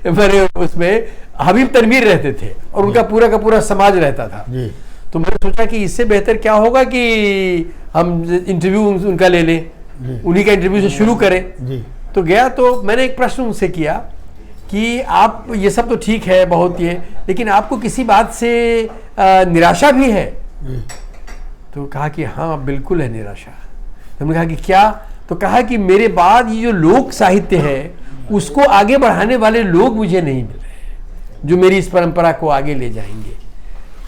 मेरे उसमें हबीब तनवीर रहते थे, और उनका पूरा का पूरा समाज रहता था। तो मैंने सोचा कि इससे बेहतर क्या होगा कि हम इंटरव्यू उनका ले लें, उन्हीं का इंटरव्यू से शुरू करें। तो गया, तो मैंने एक प्रश्न उनसे किया कि आप, ये सब तो ठीक है बहुत ये, लेकिन आपको किसी बात से निराशा भी है? तो कहा कि हाँ बिल्कुल है निराशा। हमने कहा कि क्या? तो कहा कि मेरे बाद ये जो लोक साहित्य है उसको आगे बढ़ाने वाले लोग मुझे नहीं मिल रहे जो मेरी इस परंपरा को आगे ले जाएंगे।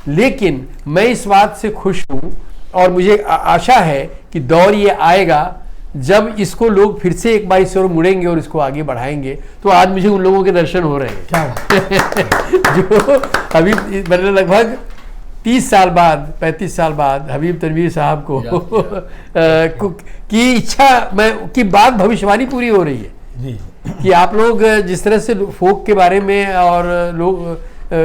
लेकिन मैं इस बात से खुश हूँ, और मुझे आशा है कि दौर ये आएगा जब इसको लोग फिर से एक बार इस ओर मुड़ेंगे और इसको आगे बढ़ाएंगे। तो आज मुझे उन लोगों के दर्शन हो रहे हैं जो अभी मैंने लगभग 30 साल बाद, 35 साल बाद हबीब तनवीर साहब को की इच्छा में की बात, भविष्यवाणी पूरी हो रही है कि आप लोग जिस तरह से फोक के बारे में और लोग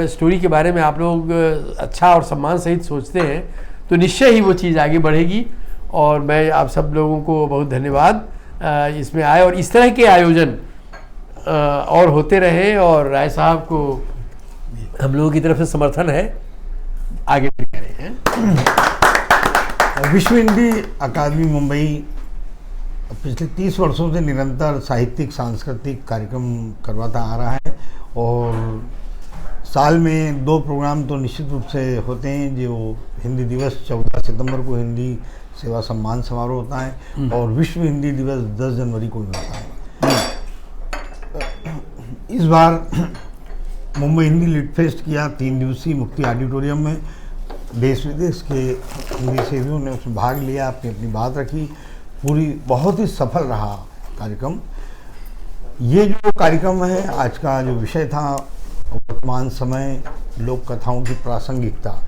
स्टोरी के बारे में आप लोग अच्छा और सम्मान सहित सोचते हैं, तो निश्चय ही वो चीज़ आगे बढ़ेगी। और मैं आप सब लोगों को बहुत धन्यवाद इसमें आए, और इस तरह के आयोजन और होते रहे, और राय साहब को हम लोगों की तरफ से समर्थन है, आगे भी करें। विश्व हिंदी अकादमी मुंबई पिछले 30 वर्षों से निरंतर साहित्यिक सांस्कृतिक कार्यक्रम करवाता आ रहा है और साल में 2 प्रोग्राम तो निश्चित रूप से होते हैं। जो हिंदी दिवस 14 सितंबर को हिंदी सेवा सम्मान समारोह होता है और विश्व हिंदी दिवस 10 जनवरी को भी होता है। इस बार मुंबई हिंदी लिट फेस्ट किया 3 दिवसीय मुक्ति ऑडिटोरियम में। देश विदेश के हिंदी सेवियों ने उसमें भाग लिया, अपनी अपनी बात रखी। पूरी बहुत ही सफल रहा कार्यक्रम। ये जो कार्यक्रम है, आज का जो विषय था वर्तमान समय लोक कथाओं की प्रासंगिकता,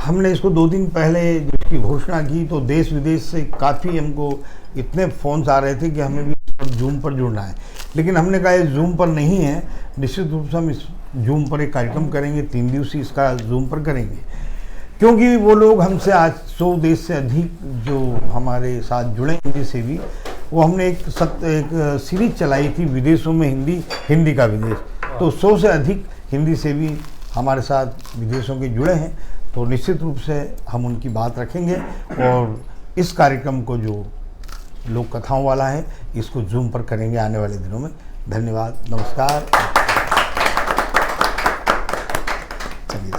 हमने इसको 2 दिन पहले जब इसकी घोषणा की तो देश विदेश से काफ़ी हमको इतने फ़ोन्स आ रहे थे कि हमें भी जूम पर जुड़ना है। लेकिन हमने कहा ये जूम पर नहीं है, निश्चित रूप से हम इस जूम पर एक कार्यक्रम करेंगे, 3 दिवसीय इसका जूम पर करेंगे, क्योंकि वो लोग हमसे आज 100 देश से अधिक जो हमारे साथ जुड़े हिंदी सेवी, वो हमने एक सीरीज चलाई थी विदेशों में हिंदी, हिंदी का विदेश। तो 100 से अधिक हिंदी सेवी हमारे साथ विदेशों के जुड़े हैं। तो निश्चित रूप से हम उनकी बात रखेंगे और इस कार्यक्रम को जो लोक कथाओं वाला है इसको जूम पर करेंगे आने वाले दिनों में। धन्यवाद, नमस्कार।